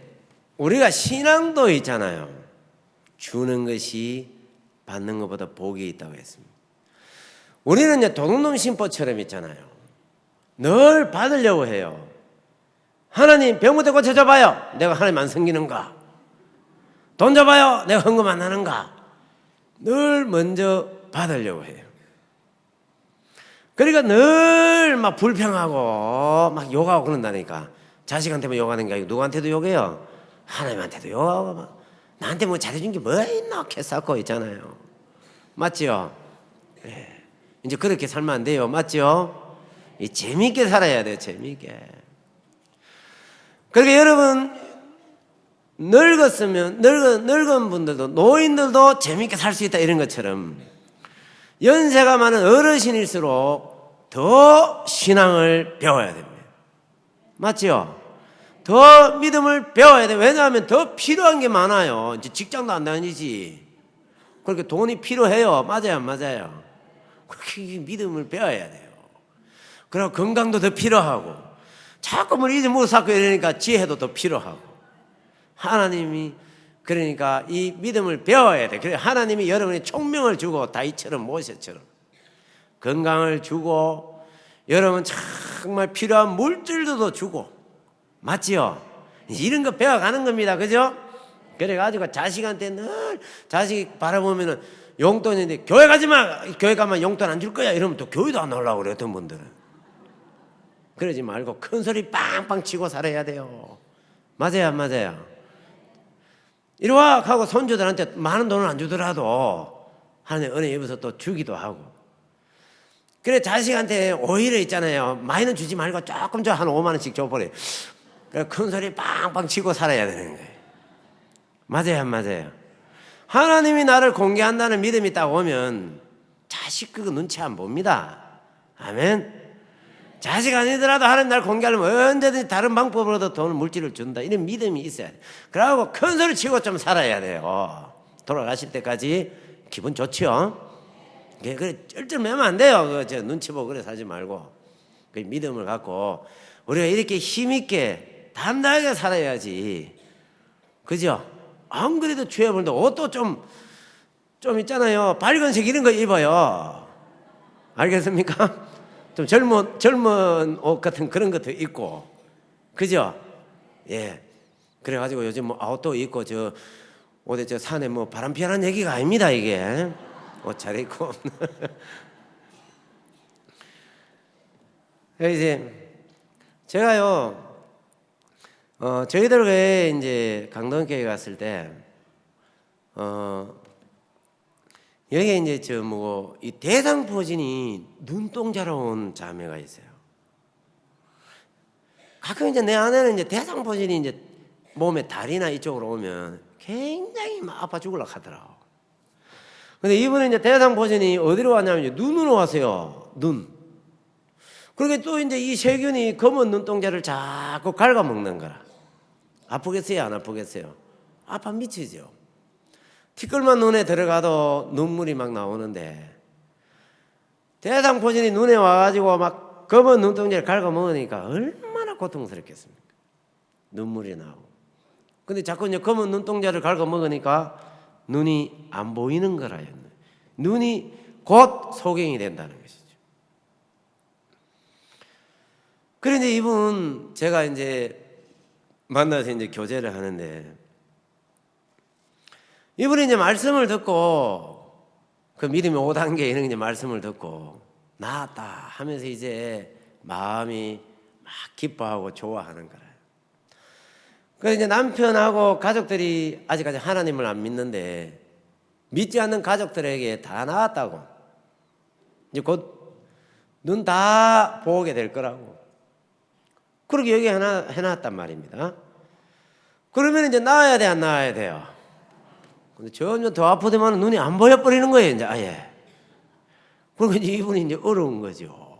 우리가 신앙도 있잖아요. 주는 것이 받는 것보다 복이 있다고 했습니다. 우리는 이제 도둑놈 심보처럼 있잖아요. 늘 받으려고 해요. 하나님 병부터 고쳐줘봐요. 내가 하나님 안 섬기는가? 돈 줘봐요. 내가 헌금 안 하는가? 늘 먼저 받으려고 해요. 그러니까 늘 막 불평하고 막 욕하고 그런다니까. 자식한테만 욕하는 게 아니고 누구한테도 욕해요. 하나님한테도 욕하고 막 나한테 뭐 잘해준 게 뭐 있나 캐싸고 있잖아요. 맞지요? 네. 이제 그렇게 살면 안 돼요. 맞지요? 재미있게 살아야 돼요. 재미있게. 그러니까 여러분 늙었으면 늙은 분들도 노인들도 재미있게 살 수 있다 이런 것처럼 연세가 많은 어르신일수록 더 신앙을 배워야 됩니다. 맞지요? 더 믿음을 배워야 돼. 왜냐하면 더 필요한 게 많아요. 이제 직장도 안 다니지. 그렇게 돈이 필요해요. 맞아요, 안 맞아요? 그렇게 믿음을 배워야 돼요. 그리고 건강도 더 필요하고, 자꾸 뭘 잊어 못 쌓고 이러니까 지혜도 더 필요하고. 하나님이 그러니까 이 믿음을 배워야 돼. 그래 하나님이 여러분이 총명을 주고 다윗처럼 모세처럼 건강을 주고 여러분 정말 필요한 물질도 주고. 맞지요? 이런 거 배워가는 겁니다. 그죠? 그래가지고 자식한테 늘 자식 바라보면은 용돈인데 교회 가지 마! 교회 가면 용돈 안 줄 거야! 이러면 또 교회도 안 나오려고 그래, 어떤 분들은. 그러지 말고 큰 소리 빵빵 치고 살아야 돼요. 맞아요, 안 맞아요? 이리 와! 하고 손주들한테 많은 돈을 안 주더라도 하나님 은혜 입어서 또 주기도 하고. 그래 자식한테 오히려 있잖아요. 많이는 주지 말고 조금 한 5만 원씩 줘버려요. 그래 큰 소리 빵빵 치고 살아야 되는 거예요. 맞아요, 안 맞아요? 하나님이 나를 공개한다는 믿음이 딱 오면 자식 그거 눈치 안 봅니다. 아멘. 자식 아니더라도 하나님 나를 공개하려면 언제든지 다른 방법으로도 돈을 물질을 준다. 이런 믿음이 있어야 돼요. 그러고 큰 소리 치고 좀 살아야 돼요. 돌아가실 때까지 기분 좋죠? 그래 쩔쩔매면 안 돼요. 저 눈치 보고 그래 살지 말고 그 믿음을 갖고 우리가 이렇게 힘있게 담대하게 살아야지. 그죠? 안 그래도 주여보는데 옷도 좀 있잖아요. 밝은색 이런 거 입어요. 알겠습니까? 좀 젊은 옷 같은 그런 것도 있고. 그죠? 예. 그래가지고 요즘 뭐 아웃도어 입고 어디 산에 뭐 바람 피하는 얘기가 아닙니다, 이게. 옷 잘 입고. 이제 제가요, 저희들 교회 이제 강동교회 갔을 때, 여기에 이제 이 대상포진이 눈동자로 온 자매가 있어요. 가끔 이제 내 아내는 이제 대상포진이 이제 몸에 다리나 이쪽으로 오면 굉장히 막 아파 죽으려고 하더라고. 근데 이분은 이제 대상포진이 어디로 왔냐면 이제 눈으로 왔어요. 눈. 그러니까 또 이제 이 세균이 검은 눈동자를 자꾸 갉아먹는 거라. 아프겠어요? 안 아프겠어요? 아파 미치죠. 티끌만 눈에 들어가도 눈물이 막 나오는데 대상포진이 눈에 와가지고 막 검은 눈동자를 갉아먹으니까 얼마나 고통스럽겠습니까? 눈물이 나오고. 근데 자꾸 이제 검은 눈동자를 갉아 먹으니까 눈이 안 보이는 거라요. 눈이 곧 소경이 된다는 것이죠. 그런데 이분 제가 이제 만나서 이제 교제를 하는데, 이분이 이제 말씀을 듣고, 그 믿음의 5단계 이런 이제 말씀을 듣고 나았다 하면서 이제 마음이 막 기뻐하고 좋아하는 거예요. 그래서 이제 남편하고 가족들이 아직까지 하나님을 안 믿는데, 믿지 않는 가족들에게 다 나았다고, 이제 곧 눈 다 보게 될 거라고 그렇게 얘기 해놨단 말입니다. 그러면 이제 나아야 돼, 안 나아야 돼요? 근데 점점 더 아프더만 눈이 안 보여버리는 거예요, 이제 아예. 그러니까 이제 이분이 이제 어려운 거죠.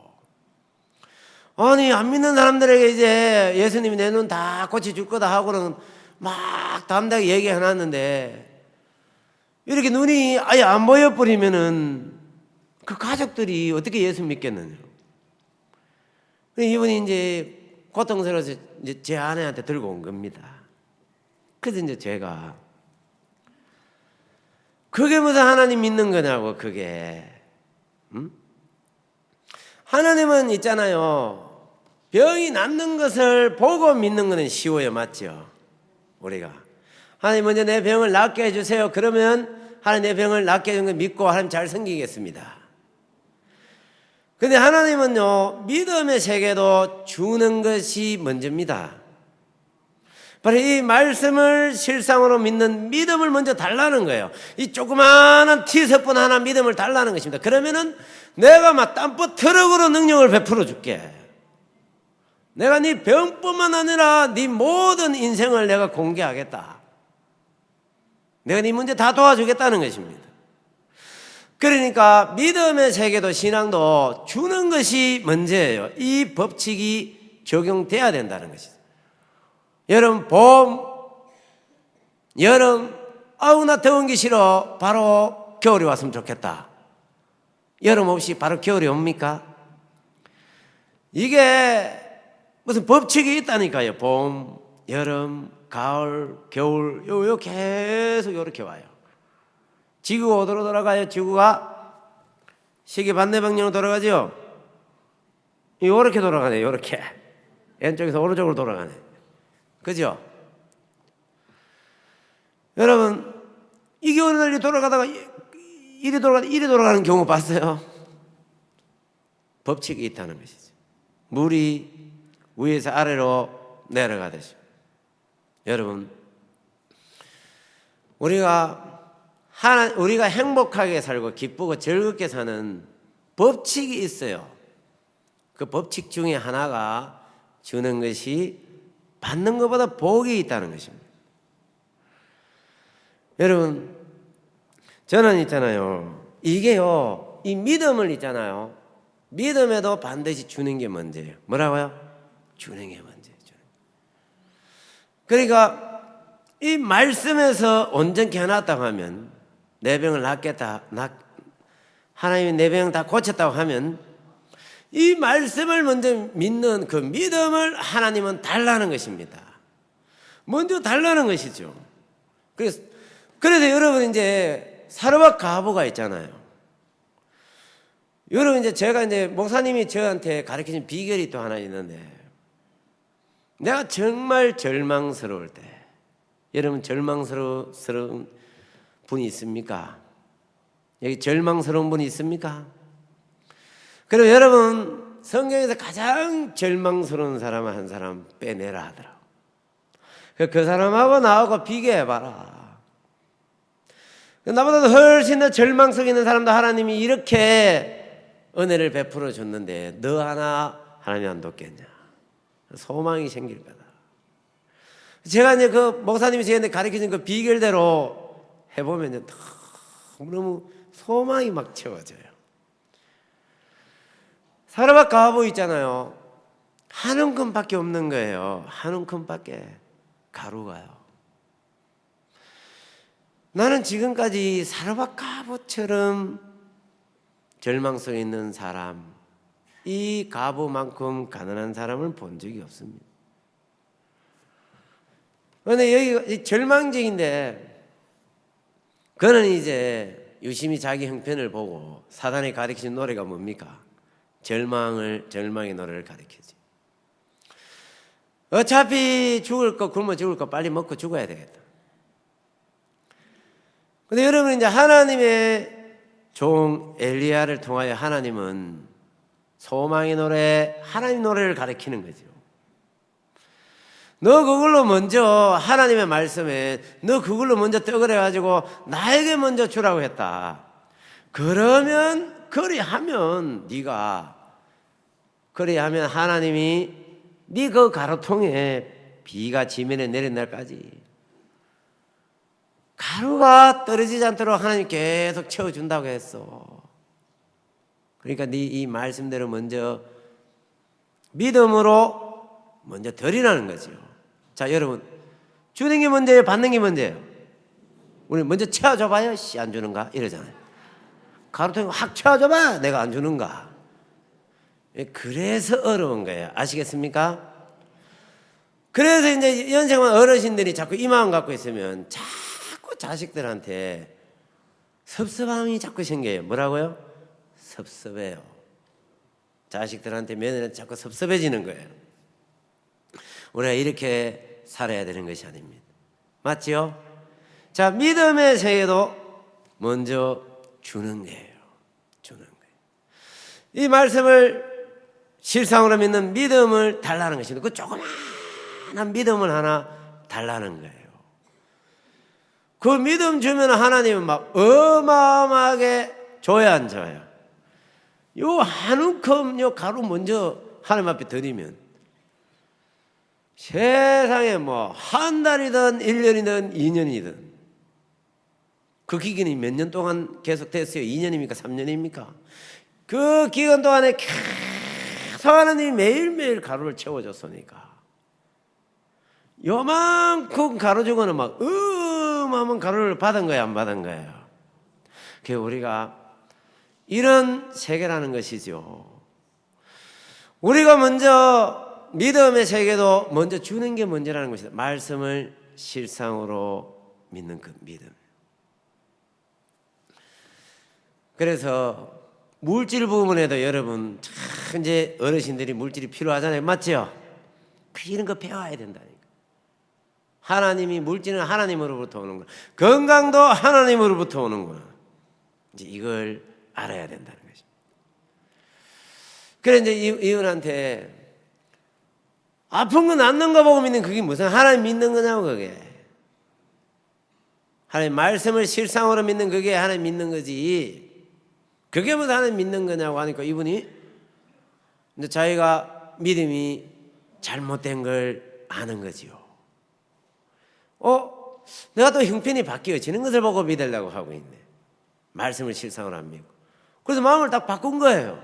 아니, 안 믿는 사람들에게 이제 예수님이 내 눈 다 고쳐줄 거다 하고는 막 담대하게 얘기해놨는데, 이렇게 눈이 아예 안 보여버리면은 그 가족들이 어떻게 예수 믿겠느냐. 이분이 이제 고통스러워서 이제 제 아내한테 들고 온 겁니다. 그래서 이제 제가, 그게 무슨 하나님 믿는 거냐고, 그게. 하나님은 있잖아요, 병이 낫는 것을 보고 믿는 것은 쉬워요, 맞죠? 우리가 하나님 먼저 내 병을 낫게 해주세요. 그러면 하나님 내 병을 낫게 해준 걸 믿고 하나님 잘 섬기겠습니다. 근데 하나님은요, 믿음의 세계도 주는 것이 먼저입니다. 바로 이 말씀을 실상으로 믿는 믿음을 먼저 달라는 거예요. 이 조그마한 티스푼 하나 믿음을 달라는 것입니다. 그러면은 내가 막 땀붓 트럭으로 능력을 베풀어 줄게. 내가 네 병뿐만 아니라 네 모든 인생을 내가 공개하겠다. 내가 네 문제 다 도와주겠다는 것입니다. 그러니까 믿음의 세계도 신앙도 주는 것이 먼저예요. 이 법칙이 적용돼야 된다는 것이죠. 여름, 봄, 여름, 아우 나 더운 게 싫어, 바로 겨울이 왔으면 좋겠다. 여름 없이 바로 겨울이 옵니까? 이게 무슨 법칙이 있다니까요. 봄, 여름, 가을, 겨울, 요 계속 이렇게 와요. 지구가 어디로 돌아가요? 지구가 시계 반대 방향으로 돌아가죠. 이렇게 돌아가네요. 이렇게 왼쪽에서 오른쪽으로 돌아가네. 그죠? 여러분, 이게 어느 날 돌아가다가 이리 돌아가는 경우 봤어요? 법칙이 있다는 것이죠. 물이 위에서 아래로 내려가듯이. 여러분, 우리가 행복하게 살고 기쁘고 즐겁게 사는 법칙이 있어요. 그 법칙 중에 하나가 주는 것이 받는 것보다 복이 있다는 것입니다. 여러분, 저는 있잖아요, 이게요, 이 믿음을 있잖아요, 믿음에도 반드시 주는 게 먼저예요. 뭐라고요? 주는 게 먼저예요. 그러니까 이 말씀에서 온전케 해놨다고 하면, 내 병을 낫겠다, 하나님이 내 병 다 고쳤다고 하면, 이 말씀을 먼저 믿는 그 믿음을 하나님은 달라는 것입니다. 먼저 달라는 것이죠. 그래서 여러분, 이제 사르밧 가부가 있잖아요. 여러분, 이제 제가 이제 목사님이 저한테 가르치신 비결이 또 하나 있는데, 내가 정말 절망스러울 때, 여러분 절망스러운 분이 있습니까? 여기 절망스러운 분이 있습니까? 그리고 여러분, 성경에서 가장 절망스러운 사람 한 사람 빼내라 하더라고. 그 사람하고 나하고 비교해봐라. 나보다도 훨씬 더 절망 속에 있는 사람도 하나님이 이렇게 은혜를 베풀어 줬는데 너 하나 하나님 안 돕겠냐. 소망이 생길 거다. 제가 이제 그 목사님이 저한테 가르쳐준 그 비결대로 해보면 너무 소망이 막 채워져요. 사르밧 가부 있잖아요. 한 움큼밖에 없는 거예요. 한 움큼밖에. 가루가요. 나는 지금까지 사르밧 가부처럼 절망 속에 있는 사람, 이 가부만큼 가난한 사람을 본 적이 없습니다. 그런데 여기가 절망적인데, 그는 이제 유심히 자기 형편을 보고 사단이 가르치는 노래가 뭡니까? 절망의 노래를 가르치지. 어차피 죽을 거 굶어 죽을 거 빨리 먹고 죽어야 되겠다. 근데 여러분, 이제 하나님의 종 엘리야를 통하여 하나님은 소망의 노래, 하나님 노래를 가르치는 거죠. 너 그걸로 먼저, 하나님의 말씀에 너 그걸로 먼저 떡을 해가지고 나에게 먼저 주라고 했다. 그러면 그리하면 하나님이 네 그 가루통에 비가 지면에 내린 날까지 가루가 떨어지지 않도록 하나님 계속 채워준다고 했어. 그러니까 네 이 말씀대로 먼저 믿음으로 먼저 드리라는 거죠. 자, 여러분, 주는 게 문제예요, 받는 게 문제예요? 우리 먼저 채워줘봐요. 씨, 안 주는가? 이러잖아요. 가루통에 확 채워줘봐. 내가 안 주는가? 그래서 어려운 거예요. 아시겠습니까? 그래서 이제 연세만 어르신들이 자꾸 이 마음 갖고 있으면 자꾸 자식들한테 섭섭함이 자꾸 생겨요. 뭐라고요? 섭섭해요. 자식들한테 며느리한테 자꾸 섭섭해지는 거예요. 우리가 이렇게 살아야 되는 것이 아닙니다. 맞지요? 자, 믿음의 세계도 먼저 주는 거예요. 주는 거예요. 이 말씀을 실상으로 믿는 믿음을 달라는 것입니다. 그 조그마한 믿음을 하나 달라는 거예요. 그 믿음 주면 하나님은 막 어마어마하게 줘야 안 줘요? 요 한 움큼 요 가루 먼저 하나님 앞에 드리면 세상에 뭐 한 달이든 1년이든 2년이든 그 기간이 몇 년 동안 계속됐어요? 2년입니까? 3년입니까? 그 기간 동안에 계속 하나님이 매일매일 가루를 채워줬으니까 요만큼 가루 주고는 막 어마어마한 가루를 받은 거야, 안 받은 거예요? 그게 우리가 이런 세계라는 것이죠. 우리가 먼저 믿음의 세계도 먼저 주는 게 먼저라는 것이다. 말씀을 실상으로 믿는 그 믿음. 그래서 물질 부분에도 여러분 참 이제 어르신들이 물질이 필요하잖아요. 맞죠? 이런 거 배워야 된다니까. 하나님이 물질은 하나님으로부터 오는 거야. 건강도 하나님으로부터 오는 거야. 이제 이걸 알아야 된다는 것입니다. 그래 이제 이분한테 아픈 거 낫는 거 보고 믿는 그게 무슨 하나님 믿는 거냐고 그게. 하나님 말씀을 실상으로 믿는 그게 하나님 믿는 거지. 그게 무슨 하나님 믿는 거냐고 하니까 이분이 이제 자기가 믿음이 잘못된 걸 아는 거지요. 내가 또 형편이 바뀌어지는 것을 보고 믿으려고 하고 있네. 말씀을 실상으로 안 믿고. 그래서 마음을 딱 바꾼 거예요.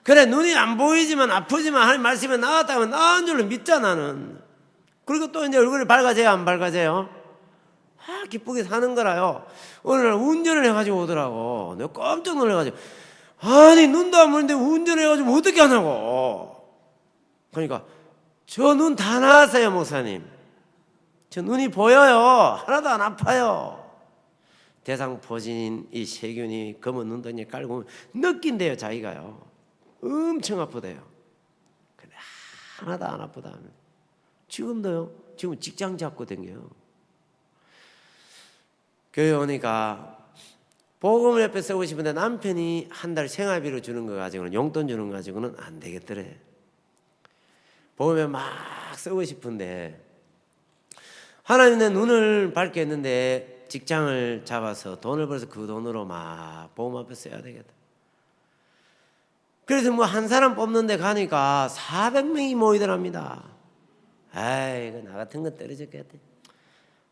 그래, 눈이 안 보이지만 아프지만 하나님 말씀에 나왔다면 나은 줄로 믿자 나는. 그리고 또 이제 얼굴이 밝아져요, 안 밝아져요? 기쁘게 사는 거라요. 어느 날 운전을 해가지고 오더라고. 내가 깜짝 놀라가지고 아니 눈도 안 보이는데 운전을 해가지고 어떻게 하냐고. 그러니까 저 눈 다 나았어요, 목사님. 저 눈이 보여요. 하나도 안 아파요. 대상포진인 이 세균이 검은 눈덩이에 깔고 느낀대요, 자기가요. 엄청 아프대요. 근데 하나도 안 아프다 하면 지금도요. 지금 직장 잡고 댕겨요. 교회 오니까 복음을 옆에 쓰고 싶은데 남편이 한 달 생활비로 주는 거 가지고는, 용돈 주는 거 가지고는 안 되겠더래. 복음에 막 쓰고 싶은데 하나님 내 눈을 밝게 했는데 직장을 잡아서 돈을 벌어서 그 돈으로 막 복음 앞에 써야 되겠다. 그래서 뭐 한 사람 뽑는 데 가니까 400명이 모이더랍니다. 아이고 나 같은 건 떨어졌겠다.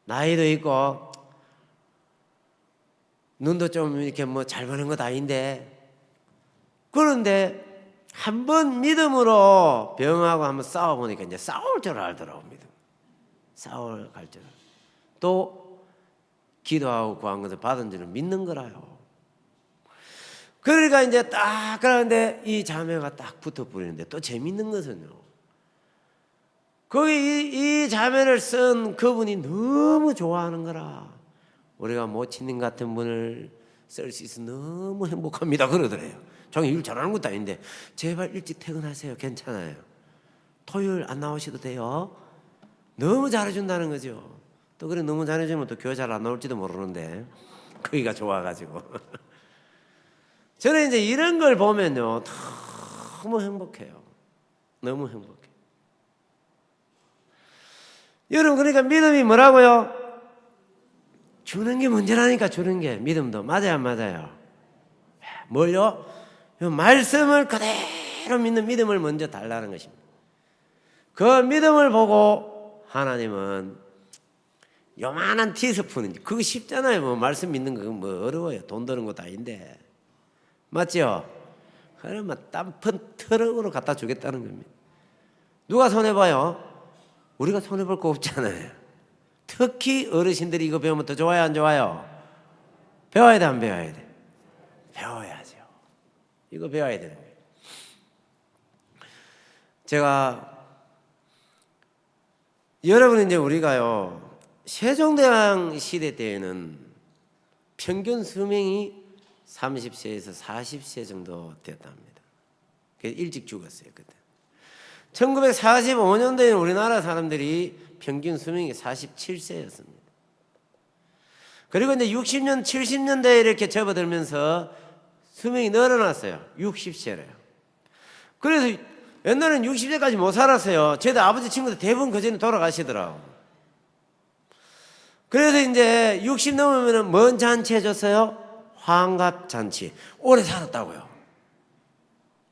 나이도 있고 눈도 좀 이렇게 뭐 잘 보는 것도 아닌데, 그런데 한번 믿음으로 병하고 한번 싸워보니까 이제 싸울 줄 알더라고. 믿음. 싸울 갈 줄. 또 기도하고 구한 것을 받은 줄을 믿는 거라요. 그러니까 이제 딱 그러는데 이 자매가 딱 붙어 버리는데 또 재밌는 것은요. 거기 이 자매를 쓴 그분이 너무 좋아하는 거라 우리가 모친님 같은 분을 쓸 수 있어 너무 행복합니다 그러더래요. 자기 일 잘하는 것도 아닌데 제발 일찍 퇴근하세요. 괜찮아요. 토요일 안 나오셔도 돼요. 너무 잘해준다는 거죠. 또 그래 너무 잘해주면 또 교회 잘 안 나올지도 모르는데 거기가 좋아가지고 저는 이제 이런 걸 보면요 너무 행복해요. 너무 행복해요. 여러분 그러니까 믿음이 뭐라고요? 주는 게 문제라니까. 주는 게 믿음도 맞아요 안 맞아요? 뭘요? 말씀을 그대로 믿는 믿음을 먼저 달라는 것입니다. 그 믿음을 보고 하나님은 요만한 티스푼 그거 쉽잖아요. 뭐 말씀 믿는 거 뭐 어려워요. 돈 드는 것도 아닌데 맞죠? 그러면 땀픈 트럭으로 갖다 주겠다는 겁니다. 누가 손해봐요? 우리가 손해볼 거 없잖아요. 특히 어르신들이 이거 배우면 더 좋아요 안 좋아요? 배워야 돼 안 배워야 돼? 배워야죠. 이거 배워야 되는 거예요. 제가 여러분 이제 우리가요 세종대왕 시대 때에는 평균 수명이 30세에서 40세 정도 되었답니다. 일찍 죽었어요 그때. 1945년도에는 우리나라 사람들이 평균 수명이 47세였습니다. 그리고 이제 60년, 70년대에 이렇게 접어들면서 수명이 늘어났어요. 60세래요. 그래서 옛날에는 60세까지 못 살았어요. 저희들 아버지 친구들 대부분 그 전에 돌아가시더라고. 그래서 이제 60 넘으면 뭔 잔치 해줬어요? 환갑잔치. 오래 살았다고요.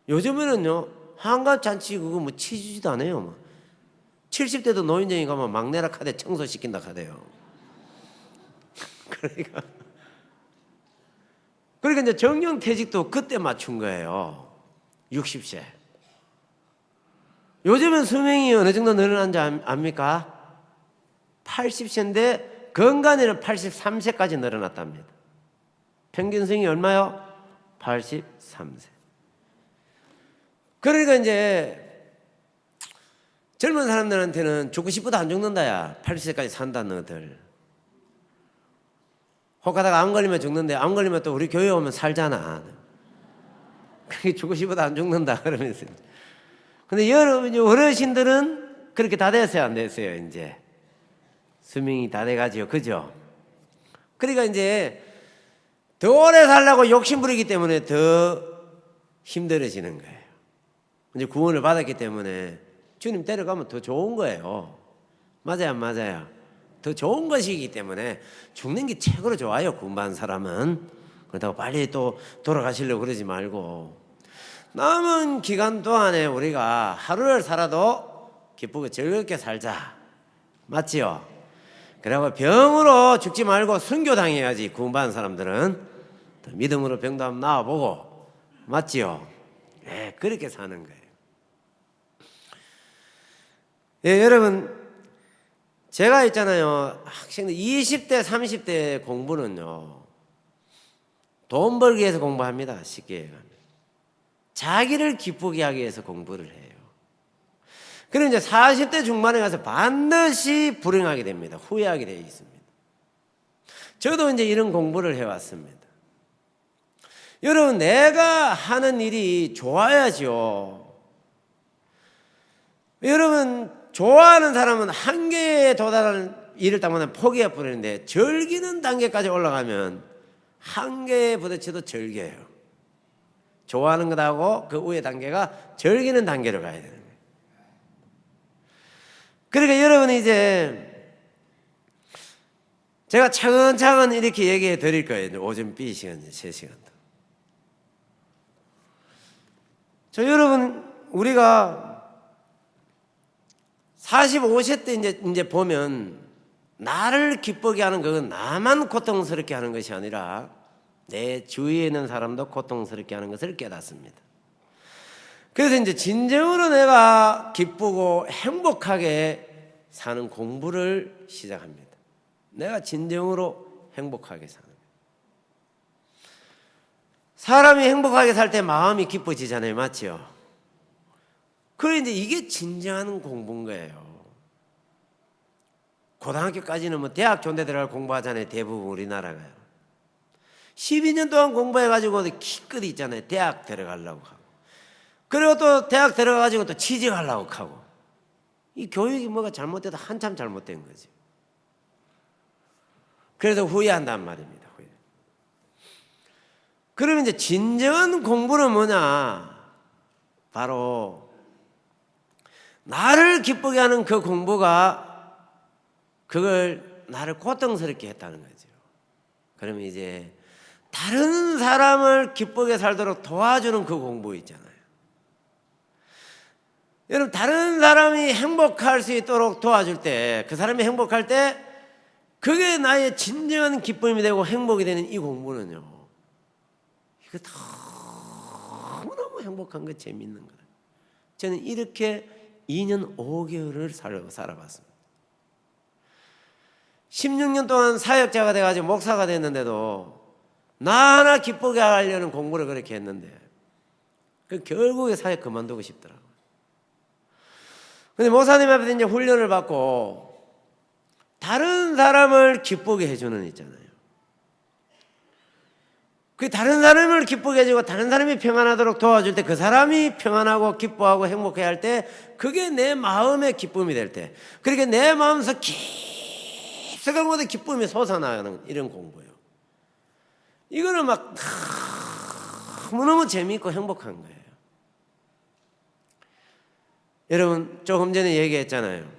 요즘에는요 환갑잔치 그거 뭐 치주지도 않아요. 뭐. 70대도 노인정에 가면 막내라 카대 청소시킨다 카대요. 그러니까 이제 정년퇴직도 그때 맞춘 거예요. 60세. 요즘은 수명이 어느 정도 늘어난지 압니까? 80세인데 건강에는 83세까지 늘어났답니다. 평균 수명이 얼마요? 83세. 그러니까 이제 젊은 사람들한테는 죽고 싶어도 안 죽는다야. 80세까지 산다는 너들. 혹 가다가 안 걸리면 죽는데 안 걸리면 또 우리 교회 오면 살잖아. 그게 죽고 싶어도 안 죽는다 그러면서. 근데 여러분 어르신들은 그렇게 다 됐어요 안 됐어요? 이제 수명이 다 돼가지고 그죠? 그러니까 이제 더 오래 살려고 욕심 부리기 때문에 더 힘들어지는 거예요. 이제 구원을 받았기 때문에 주님 데려가면 더 좋은 거예요. 맞아요 안 맞아요? 더 좋은 것이기 때문에 죽는 게 최고로 좋아요. 구원받은 사람은. 그렇다고 빨리 또 돌아가시려고 그러지 말고 남은 기간 동안에 우리가 하루를 살아도 기쁘고 즐겁게 살자. 맞지요? 그리고 병으로 죽지 말고 순교당해야지. 구원받은 사람들은 믿음으로 병도 한번 나와보고. 맞지요? 네, 그렇게 사는 거예요. 예, 여러분 제가 있잖아요. 학생들 20대 30대 공부는요 돈 벌기 위해서 공부합니다. 쉽게 얘기하면 자기를 기쁘게 하기 위해서 공부를 해요. 그리고 이제 40대 중반에 가서 반드시 불행하게 됩니다. 후회하게 되어 있습니다. 저도 이제 이런 공부를 해왔습니다. 여러분 내가 하는 일이 좋아야죠. 여러분 좋아하는 사람은 한계에 도달하는 일을 딱 만나면 포기해 버리는데 즐기는 단계까지 올라가면 한계에 부딪혀도 즐겨요. 좋아하는 것하고 그 위에 단계가 즐기는 단계로 가야 되는 거예요. 그러니까 여러분이 이제 제가 차근차근 이렇게 얘기해 드릴 거예요. 오전 B시간, 3시간. 여러분 우리가 45세 때 이제 보면 나를 기쁘게 하는 그건 나만 고통스럽게 하는 것이 아니라 내 주위에 있는 사람도 고통스럽게 하는 것을 깨닫습니다. 그래서 이제 진정으로 내가 기쁘고 행복하게 사는 공부를 시작합니다. 내가 진정으로 행복하게 사는 거예요. 사람이 행복하게 살 때 마음이 기뻐지잖아요. 맞죠? 그래 이제 이게 진정한 공부인 거예요. 고등학교까지는 뭐 대학 교대 들어갈 공부하잖아요. 대부분 우리나라가요. 12년 동안 공부해가지고 기껏 있잖아요. 대학 들어가려고 하고. 그리고 또 대학 들어가가지고 또 취직하려고 하고. 이 교육이 뭐가 잘못돼도 한참 잘못된 거지. 그래서 후회한단 말입니다. 후회. 그러면 이제 진정한 공부는 뭐냐? 바로 나를 기쁘게 하는 그 공부가 그걸 나를 고통스럽게 했다는 거죠. 그러면 이제 다른 사람을 기쁘게 살도록 도와주는 그 공부 있잖아요. 여러분, 다른 사람이 행복할 수 있도록 도와줄 때, 그 사람이 행복할 때 그게 나의 진정한 기쁨이 되고 행복이 되는 이 공부는요, 이거 너무너무 행복한 거, 재밌는 거예요. 저는 이렇게 2년 5개월을 살아봤습니다. 16년 동안 사역자가 돼가지고 목사가 됐는데도 나 하나 기쁘게 하려는 공부를 그렇게 했는데 결국에 사역 그만두고 싶더라고요. 근데 목사님 앞에서 이제 훈련을 받고 다른 사람을 기쁘게 해주는 있잖아요. 그 다른 사람을 기쁘게 해주고 다른 사람이 평안하도록 도와줄 때 그 사람이 평안하고 기뻐하고 행복해 할 때 그게 내 마음의 기쁨이 될 때, 그렇게 내 마음에서 깊숙한 곳에 기쁨이 솟아나는 이런 공부예요. 이거는 막 너무너무 재미있고 행복한 거예요. 여러분, 조금 전에 얘기했잖아요.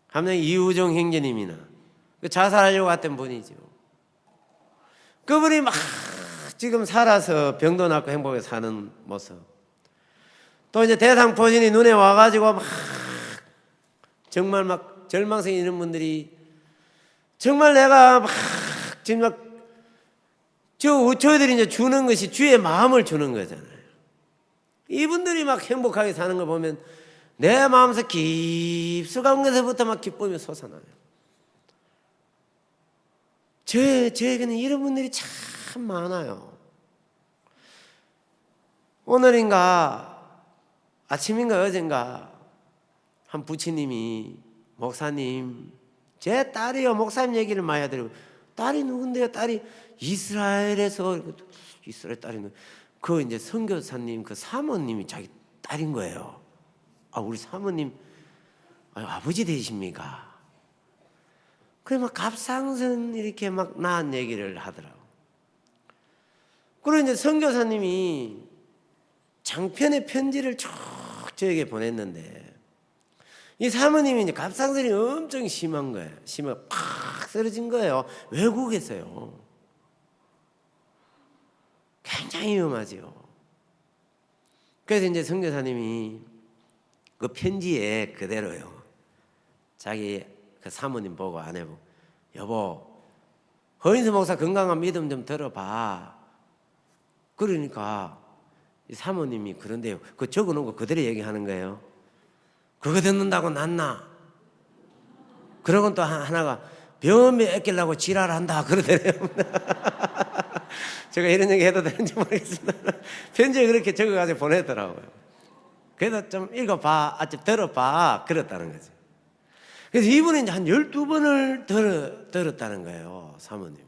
한 명 이우정 형제님이나 자살하려고 했던 분이죠. 그분이 막 지금 살아서 병도 낫고 행복하게 사는 모습. 또 이제 대상포진이 눈에 와가지고 막 정말 막 절망성이 있는 분들이 정말 내가 막 지금 막 저희들이 이제 주는 것이 주의 마음을 주는 거잖아요. 이분들이 막 행복하게 사는 거 보면 내 마음에서 깊숙한 곳에서부터 막 기쁨이 솟아나요. 저에게는 이런 분들이 참 많아요. 오늘인가 아침인가 어젠가 한 부처님이 목사님, 제 딸이요, 목사님 얘기를 많이 하더라고요. 딸이 누군데요? 딸이 이스라엘에서, 이스라엘 딸이 그 이제 선교사님 그 사모님이 자기 딸인 거예요. 아, 우리 사모님 아버지 되십니까? 그래 막 갑상선 이렇게 막 낳은 얘기를 하더라고. 그리고 이제 선교사님이 장편의 편지를 쭉 저에게 보냈는데 이 사모님이 이제 갑상선이 엄청 심한 거예요. 심하게 팍 쓰러진 거예요. 외국에서요. 굉장히 위험하죠. 그래서 이제 선교사님이 그 편지에 그대로요. 자기 그 사모님 보고 아내 보고, 여보, 허인수 목사 건강한 믿음 좀 들어봐. 그러니까 이 사모님이 그런데요. 그 적어놓은 거 그대로 얘기하는 거예요. 그거 듣는다고 낫나? 그러고 또 하나가 병원비 아끼려고 지랄한다 그러더래요. 제가 이런 얘기 해도 되는지 모르겠습니다. 편지에 그렇게 적어가지고 보내더라고요. 그래도 좀 읽어봐, 좀 들어봐, 그랬다는 거지. 그래서 이분이 이제 한 12번을 들었다는 거예요, 사모님이.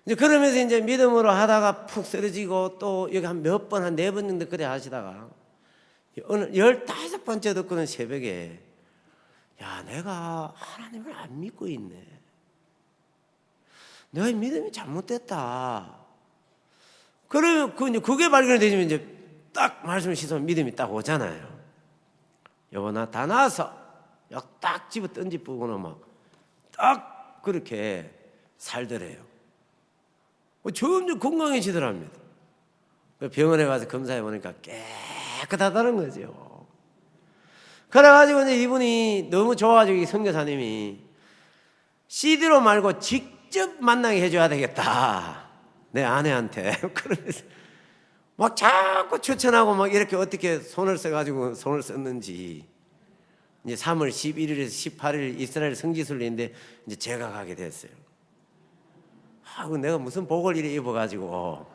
이제 그러면서 이제 믿음으로 하다가 푹 쓰러지고 또 여기 한 몇 번, 한 4번 정도 그래 하시다가 오늘 15번째 듣고는 새벽에 야, 내가 하나님을 안 믿고 있네. 내가 믿음이 잘못됐다. 그러면 그게 발견이 되면 이제 딱 말씀을 씻으면 믿음이 딱 오잖아요. 여보, 나 다 나왔어. 딱 집어 던지보고는 막 딱 그렇게 살더래요. 점점 건강해지더랍니다. 병원에 가서 검사해 보니까 깨끗하다는 거죠. 그래가지고 이제 이분이 너무 좋아가지고 이 선교사님이 CD로 말고 직접 만나게 해줘야 되겠다. 내 아내한테. 그러면서 막 자꾸 추천하고 막 이렇게 어떻게 손을 써가지고 손을 썼는지. 이제 3월 11일에서 18일 이스라엘 성지순례인데 이제 제가 가게 됐어요. 내가 무슨 복을 이래 입어가지고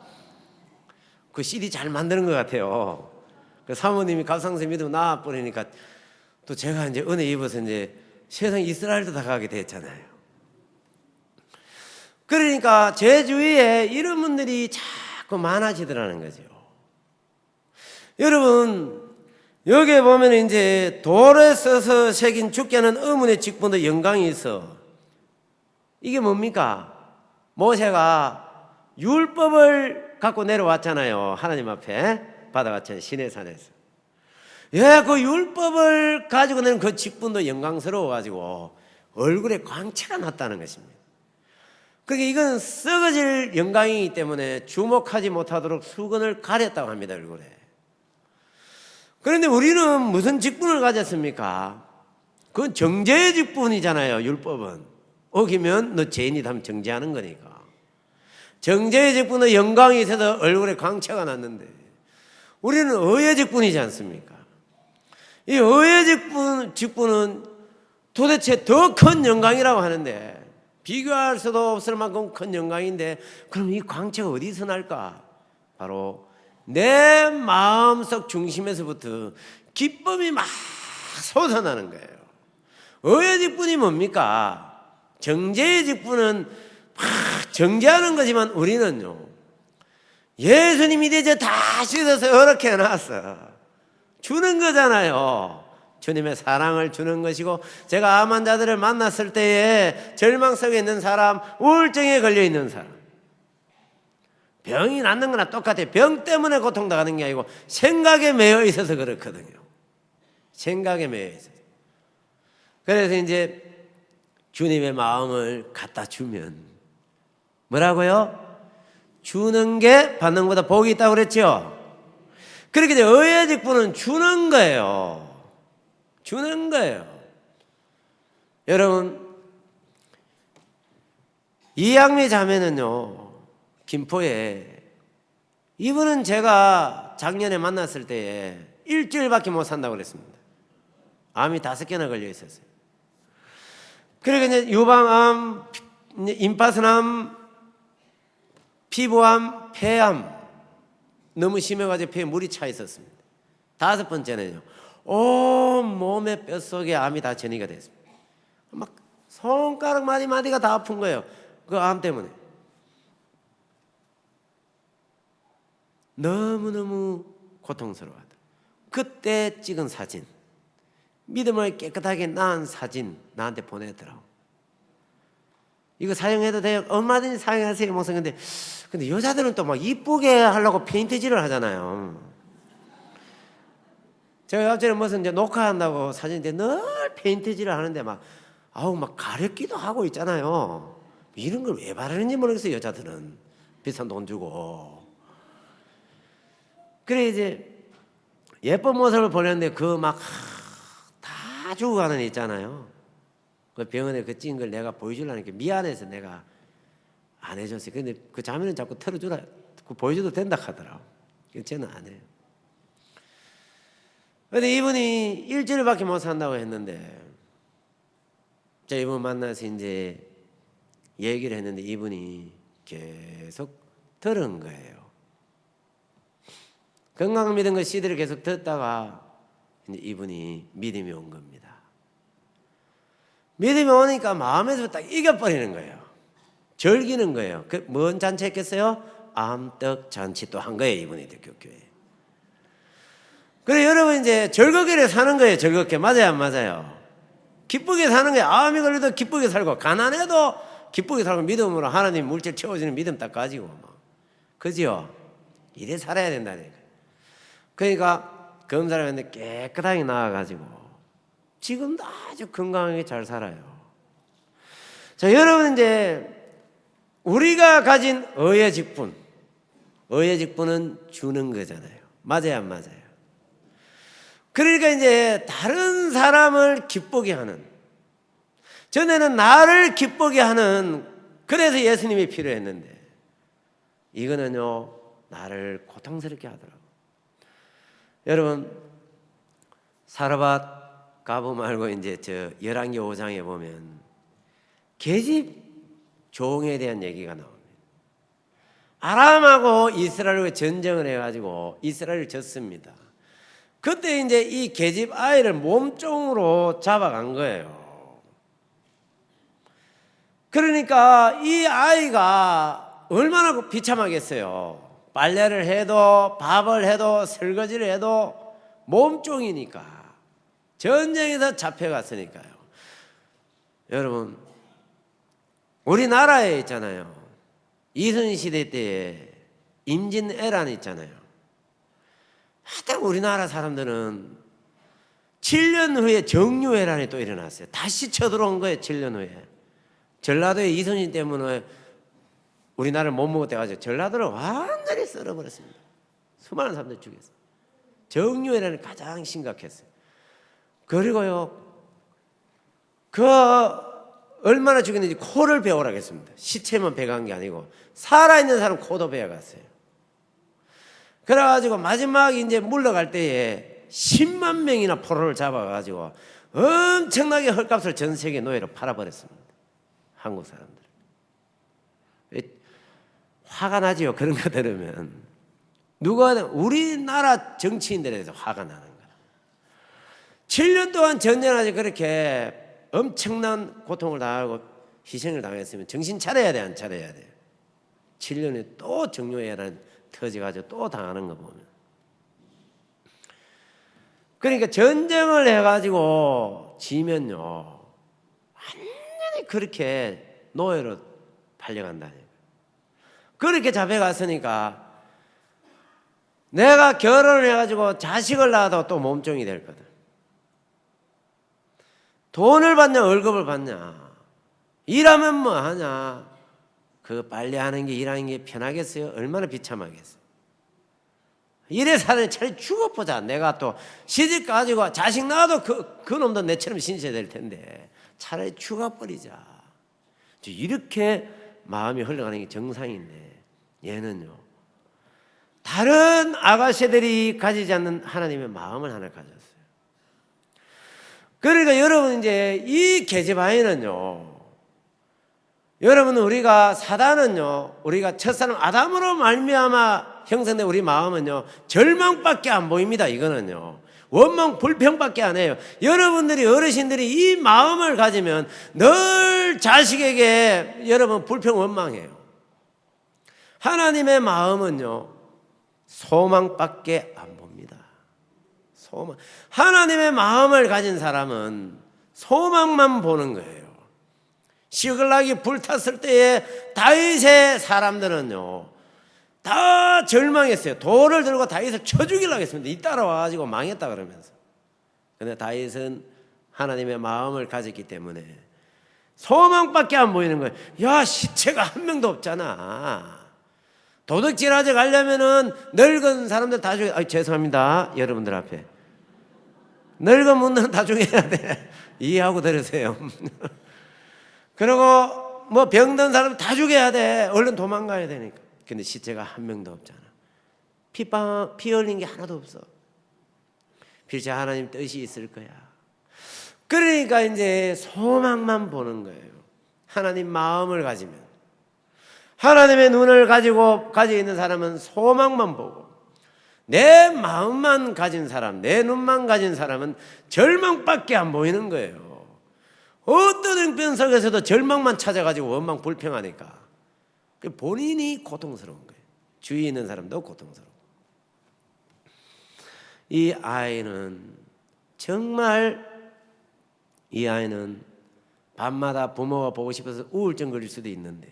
그 CD 잘 만드는 것 같아요. 그 사모님이 갑상선 믿음 나와버리니까 또 제가 이제 은혜 입어서 이제 세상 이스라엘도 다 가게 됐잖아요. 그러니까 제 주위에 이런 분들이 자꾸 많아지더라는 거죠. 여러분, 여기에 보면 이제 돌에 써서 새긴 죽게 하는 의문의 직분도 영광이 있어. 이게 뭡니까? 모세가 율법을 갖고 내려왔잖아요. 하나님 앞에 받아왔잖아요. 시내산에서. 예, 그 율법을 가지고 내는 그 직분도 영광스러워가지고 얼굴에 광채가 났다는 것입니다. 그러니까 이건 썩어질 영광이기 때문에 주목하지 못하도록 수건을 가렸다고 합니다, 얼굴에. 그런데 우리는 무슨 직분을 가졌습니까? 그건 정죄의 직분이잖아요, 율법은. 어기면 너 죄인이다 하면 정죄하는 거니까. 정죄의 직분은 영광이 있어서 얼굴에 광채가 났는데, 우리는 의의 직분이지 않습니까? 이 의의 직분은 도대체 더 큰 영광이라고 하는데, 비교할 수도 없을 만큼 큰 영광인데, 그럼 이 광채가 어디서 날까? 바로 내 마음속 중심에서부터 기쁨이 막 솟아나는 거예요. 의의 직분이 뭡니까? 정죄의 직분은 막 정죄하는 거지만 우리는요, 예수님이 대체 다 씻어서 이렇게 해놨어. 주는 거잖아요. 주님의 사랑을 주는 것이고, 제가 암 환자들을 만났을 때에 절망 속에 있는 사람, 우울증에 걸려 있는 사람, 병이 낫는 거나 똑같아요. 병 때문에 고통당하는 게 아니고 생각에 매여 있어서 그렇거든요. 생각에 매여 있어서. 그래서 이제 주님의 마음을 갖다 주면 뭐라고요? 주는 게 받는 것보다 복이 있다고 그랬죠. 그렇게 이제 의의 직분은 주는 거예요. 주는 거예요. 여러분, 이양미 자매는요, 김포에, 이분은 제가 작년에 만났을 때에 일주일밖에 못 산다고 그랬습니다. 암이 5개나 걸려 있었어요. 그러니까 이제 유방암, 임파선암, 피부암, 폐암 너무 심해가지고 폐에 물이 차 있었습니다. 5번째는요, 온 몸의 뼛속에 암이 다 전이가 됐습니다. 막 손가락 마디마디가 다 아픈 거예요. 그 암 때문에. 너무너무 고통스러워하다. 그때 찍은 사진, 믿음을 깨끗하게 낳은 사진 나한테 보내더라고. 이거 사용해도 돼요? 얼마든지 사용하세요. 근데 여자들은 또 막 이쁘게 하려고 페인트질을 하잖아요. 제가 갑자기 무슨 이제 녹화한다고 사진인데 늘 페인트질을 하는데 막 가렵기도 하고 있잖아요. 이런 걸 왜 바르는지 모르겠어요, 여자들은. 비싼 돈 주고. 그래 이제 예쁜 모습을 보려는데 다 죽어가는 애 있잖아요. 그 병원에 그 찐 걸 내가 보여주려니까 미안해서 내가 안 해줬어요. 근데 그 자매는 자꾸 털어주라, 보여줘도 된다 하더라고. 저는 안 해요. 근데 이분이 일주일밖에 못 산다고 했는데, 제가 이분 만나서 이제 얘기를 했는데 이분이 계속 들은 거예요. 건강 믿은 거 CD를 계속 듣다가 이제 이분이 믿음이 온 겁니다. 믿음이 오니까 마음에서 딱 이겨버리는 거예요. 즐기는 거예요. 뭔 잔치 했겠어요? 암떡 잔치 또 한 거예요, 이분이 교회에. 그래, 여러분 이제 즐겁게 사는 거예요. 즐겁게. 맞아요, 안 맞아요? 기쁘게 사는 거예요. 암이 걸려도 기쁘게 살고, 가난해도 기쁘게 살고, 믿음으로 하나님 물질 채워주는 믿음 딱 가지고 막. 그지요? 이래 살아야 된다니까. 그러니까 검사를 했는데 깨끗하게 나와가지고 지금도 아주 건강하게 잘 살아요. 자, 여러분 이제 우리가 가진 의의 직분은 주는 거잖아요. 맞아요, 안 맞아요? 그러니까 이제 다른 사람을 기쁘게 하는, 전에는 나를 기쁘게 하는, 그래서 예수님이 필요했는데 이거는요, 나를 고통스럽게 하더라고요. 여러분, 사르밧 가보 말고 이제 저 열왕기 5장에 보면 계집 종에 대한 얘기가 나옵니다. 아람하고 이스라엘과 전쟁을 해가지고 이스라엘을 졌습니다. 그때 이제 이 계집 아이를 몸종으로 잡아간 거예요. 그러니까 이 아이가 얼마나 비참하겠어요. 빨래를 해도 밥을 해도 설거지를 해도 몸종이니까. 전쟁에서 잡혀갔으니까요. 여러분, 우리나라에 있잖아요. 이순신 시대 때에 임진왜란 있잖아요. 하여튼 우리나라 사람들은 7년 후에 정유회란이 또 일어났어요. 다시 쳐들어온 거예요. 7년 후에. 전라도의 이순신 때문에 우리나라를 못 먹었대가지고 전라도를 완전히 썰어버렸습니다. 수많은 사람들 죽였어요. 정유회란이 가장 심각했어요. 그리고요, 얼마나 죽였는지 코를 베어라 했습니다. 시체만 베간 게 아니고 살아있는 사람 코도 베어갔어요. 그래가지고 마지막 이제 물러갈 때에 10만 명이나 포로를 잡아가지고 엄청나게 헐값을 전 세계 노예로 팔아버렸습니다. 한국 사람들. 화가 나지요. 그런 거 들으면. 우리나라 정치인들에서 화가 나는 거야. 7년 동안 전쟁하지 그렇게 엄청난 고통을 당하고 희생을 당했으면 정신 차려야 돼, 안 차려야 돼? 7년에 또 정유회란 터져가지고 또 당하는 거 보면. 그러니까 전쟁을 해가지고 지면요, 완전히 그렇게 노예로 팔려간다니까. 그렇게 잡혀갔으니까 내가 결혼을 해가지고 자식을 낳아도 또 몸종이 될 거다. 돈을 받냐 월급을 받냐, 일하면 뭐 하냐, 그 빨래하는 게 일하는 게 편하겠어요? 얼마나 비참하겠어요? 이래 사는 차라리 죽어보자. 내가 또 시집 가지고 자식 낳아도 그 놈도 내처럼 신세야 될 텐데 차라리 죽어버리자. 이렇게 마음이 흘러가는 게 정상인데 얘는요, 다른 아가씨들이 가지지 않는 하나님의 마음을 하나 가졌어요. 그러니까 여러분, 이제 이 계집아이는요, 여러분, 우리가 사단은요, 우리가 첫사람 아담으로 말미암아 형성된 우리 마음은요, 절망밖에 안 보입니다. 이거는요, 원망 불평밖에 안 해요. 여러분들이, 어르신들이 이 마음을 가지면 늘 자식에게 여러분 불평 원망해요. 하나님의 마음은요, 소망밖에 안 봅니다. 소망. 하나님의 마음을 가진 사람은 소망만 보는 거예요. 시글락이 불탔을 때에 다윗의 사람들은요, 다 절망했어요. 돌을 들고 다윗을 쳐 죽이려고 했습니다. 이 따라와가지고 망했다 그러면서. 그런데 다윗은 하나님의 마음을 가졌기 때문에 소망밖에 안 보이는 거예요. 야, 시체가 한 명도 없잖아. 도둑질하러 가려면은 늙은 사람들 다 죽여. 죄송합니다, 여러분들 앞에. 늙은 분들은 다 죽여야 돼. 이해하고 들으세요. 그리고 뭐 병든 사람 다 죽여야 돼. 얼른 도망가야 되니까. 근데 시체가 한 명도 없잖아. 피 흘린 게 하나도 없어. 필시 하나님 뜻이 있을 거야. 그러니까 이제 소망만 보는 거예요. 하나님 마음을 가지면. 하나님의 눈을 가지고 있는 사람은 소망만 보고, 내 마음만 가진 사람, 내 눈만 가진 사람은 절망밖에 안 보이는 거예요. 어떤 형편 속에서도 절망만 찾아가지고 원망 불평하니까 본인이 고통스러운 거예요. 주위에 있는 사람도 고통스러워. 이 아이는 정말, 이 아이는 밤마다 부모가 보고 싶어서 우울증 걸릴 수도 있는데,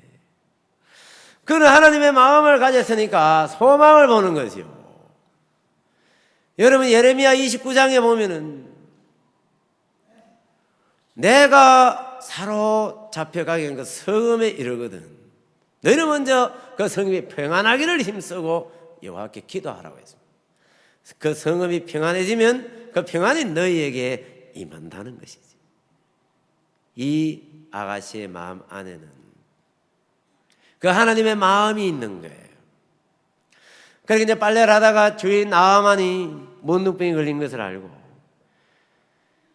그는 하나님의 마음을 가졌으니까 소망을 보는 것이요. 여러분, 예레미야 29장에 보면은 내가 사로잡혀가게 한 그 성읍에 이르거든 너희는 먼저 그 성읍이 평안하기를 힘쓰고 여호와께 기도하라고 했습니다. 그 성읍이 평안해지면 그 평안이 너희에게 임한다는 것이지. 이 아가씨의 마음 안에는 그 하나님의 마음이 있는 거예요. 그러니까 이제 빨래를 하다가 주인 나아만이 문둥병이 걸린 것을 알고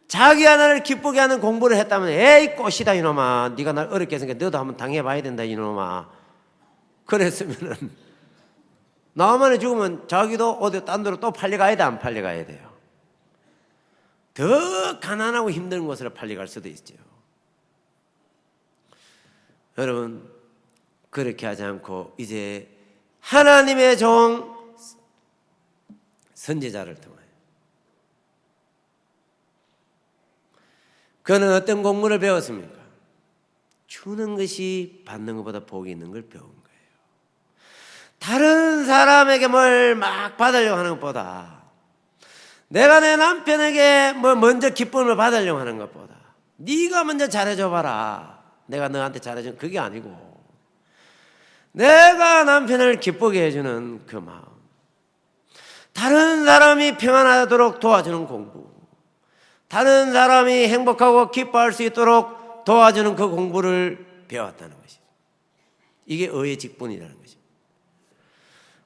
자기 하나를 기쁘게 하는 공부를 했다면, 에이 꽃이다 이놈아, 네가 날 어렵게 했으니까 너도 한번 당해봐야 된다 이놈아, 그랬으면은 나아만이 죽으면 자기도 어디 딴 데로 또 팔려가야 돼, 안 팔려가야 돼요? 더 가난하고 힘든 곳으로 팔려갈 수도 있죠. 여러분 그렇게 하지 않고 이제 하나님의 종 선지자를 통하여 그는 어떤 공부를 배웠습니까? 주는 것이 받는 것보다 복이 있는 걸 배운 거예요. 다른 사람에게 뭘 막 받으려고 하는 것보다 내가 내 남편에게 뭐 먼저 기쁨을 받으려고 하는 것보다 네가 먼저 잘해줘 봐라. 내가 너한테 잘해준 그게 아니고 내가 남편을 기쁘게 해주는 그 마음, 다른 사람이 평안하도록 도와주는 공부, 다른 사람이 행복하고 기뻐할 수 있도록 도와주는 그 공부를 배웠다는 것이죠. 이게 의의 직분이라는 것입니다.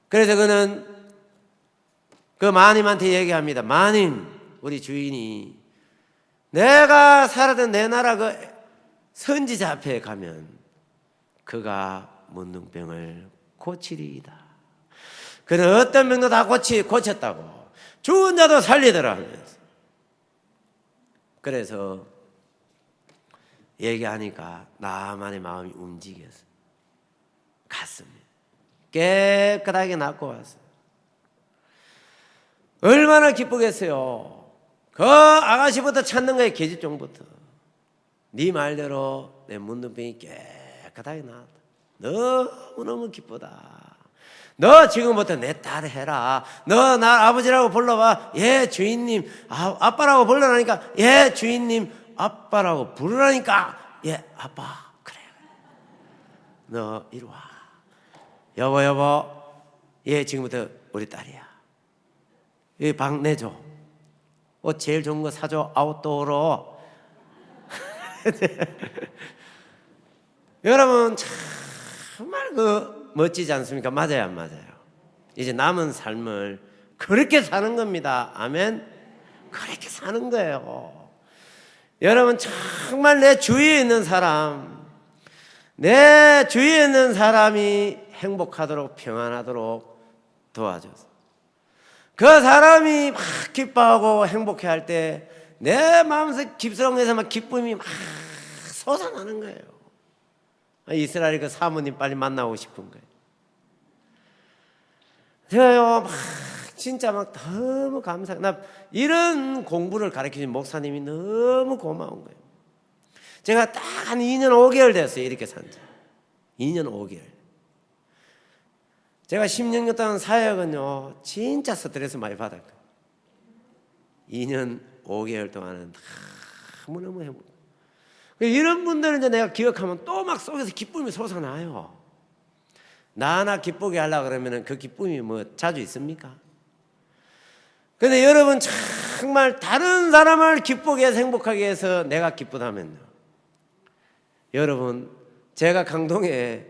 그래서 그는 그 마님한테 얘기합니다. 마님, 우리 주인이 내가 살았던 내 나라 그 선지자 앞에 가면 그가 문둥병을 고치리이다. 그는 어떤 병도 다 고쳤다고, 죽은 자도 살리더라 하면서. 그래서 얘기하니까 나만의 마음이 움직였어. 갔습니다. 깨끗하게 낫고 왔어요. 얼마나 기쁘겠어요. 그 아가씨부터 찾는 거예요. 계집종부터. 네 말대로 내 문둥병이 깨끗하게 나왔다. 너무너무 기쁘다. 너 지금부터 내 딸 해라. 너 나 아버지라고 불러봐. 예 주인님. 아빠라고 불러라니까. 예 주인님. 아빠라고 부르라니까. 예 아빠. 그래. 너 이리 와. 여보. 예 지금부터 우리 딸이야. 여기 방 내줘. 옷 제일 좋은 거 사줘. 아웃도어로. 여러분 정말 멋지지 않습니까? 맞아요, 안 맞아요? 이제 남은 삶을 그렇게 사는 겁니다. 아멘. 그렇게 사는 거예요. 여러분 정말 내 주위에 있는 사람이 행복하도록 평안하도록 도와줘서 그 사람이 막 기뻐하고 행복해할 때 내 마음속 깊숙이에서 막 기쁨이 막 솟아나는 거예요. 이스라엘 그 사모님 빨리 만나고 싶은 거예요. 제가요 막 진짜 막 너무 나 이런 공부를 가르치신 목사님이 너무 고마운 거예요. 제가 딱 한 2년 5개월 됐어요. 이렇게 산 지 2년 5개월. 제가 16년 동안 사역은요 진짜 스트레스 많이 받았거든요. 2년 5개월 동안은 너무너무 행복. 이런 분들은 이제 내가 기억하면 또 막 속에서 기쁨이 솟아나요. 나 하나 기쁘게 하려고 그러면 그 기쁨이 뭐 자주 있습니까? 근데 여러분 정말 다른 사람을 기쁘게 해서 행복하게 해서 내가 기쁘다면요. 여러분 제가 강동에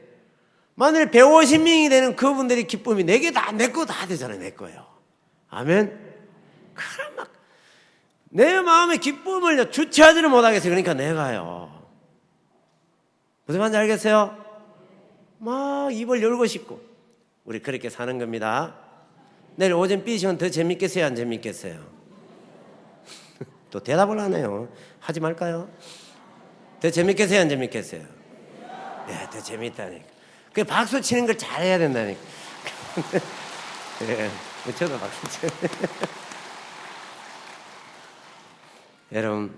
만일 150명이 되는 그분들이 기쁨이 내게 다 내 거 다 되잖아요. 내 거예요. 아멘. 그럼 막 내 마음의 기쁨을 주체하지를 못하겠어요. 그러니까 내가요. 무슨 말인지 알겠어요? 막 입을 열고 싶고. 우리 그렇게 사는 겁니다. 내일 오전 B시간 더 재밌겠어요? 안 재밌겠어요? 또 대답을 안 해요. 하지 말까요? 더 재밌겠어요? 안 재밌겠어요? 네, 더 재밌다니까. 그 박수 치는 걸 잘해야 된다니까. 네, 저도 박수 쳐요. 여러분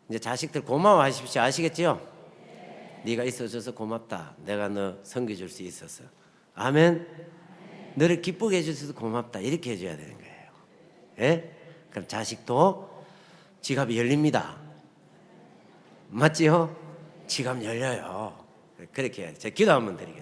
이제 자식들 고마워하십시오. 아시겠지요? 네가 있어줘서 고맙다. 내가 너 섬겨줄 수 있어서. 아멘. 너를 기쁘게 해줘서 고맙다. 이렇게 해줘야 되는 거예요. 예? 그럼 자식도 지갑이 열립니다. 맞지요? 지갑 열려요. 그렇게 해야지. 제가 기도 한번 드리겠습니다.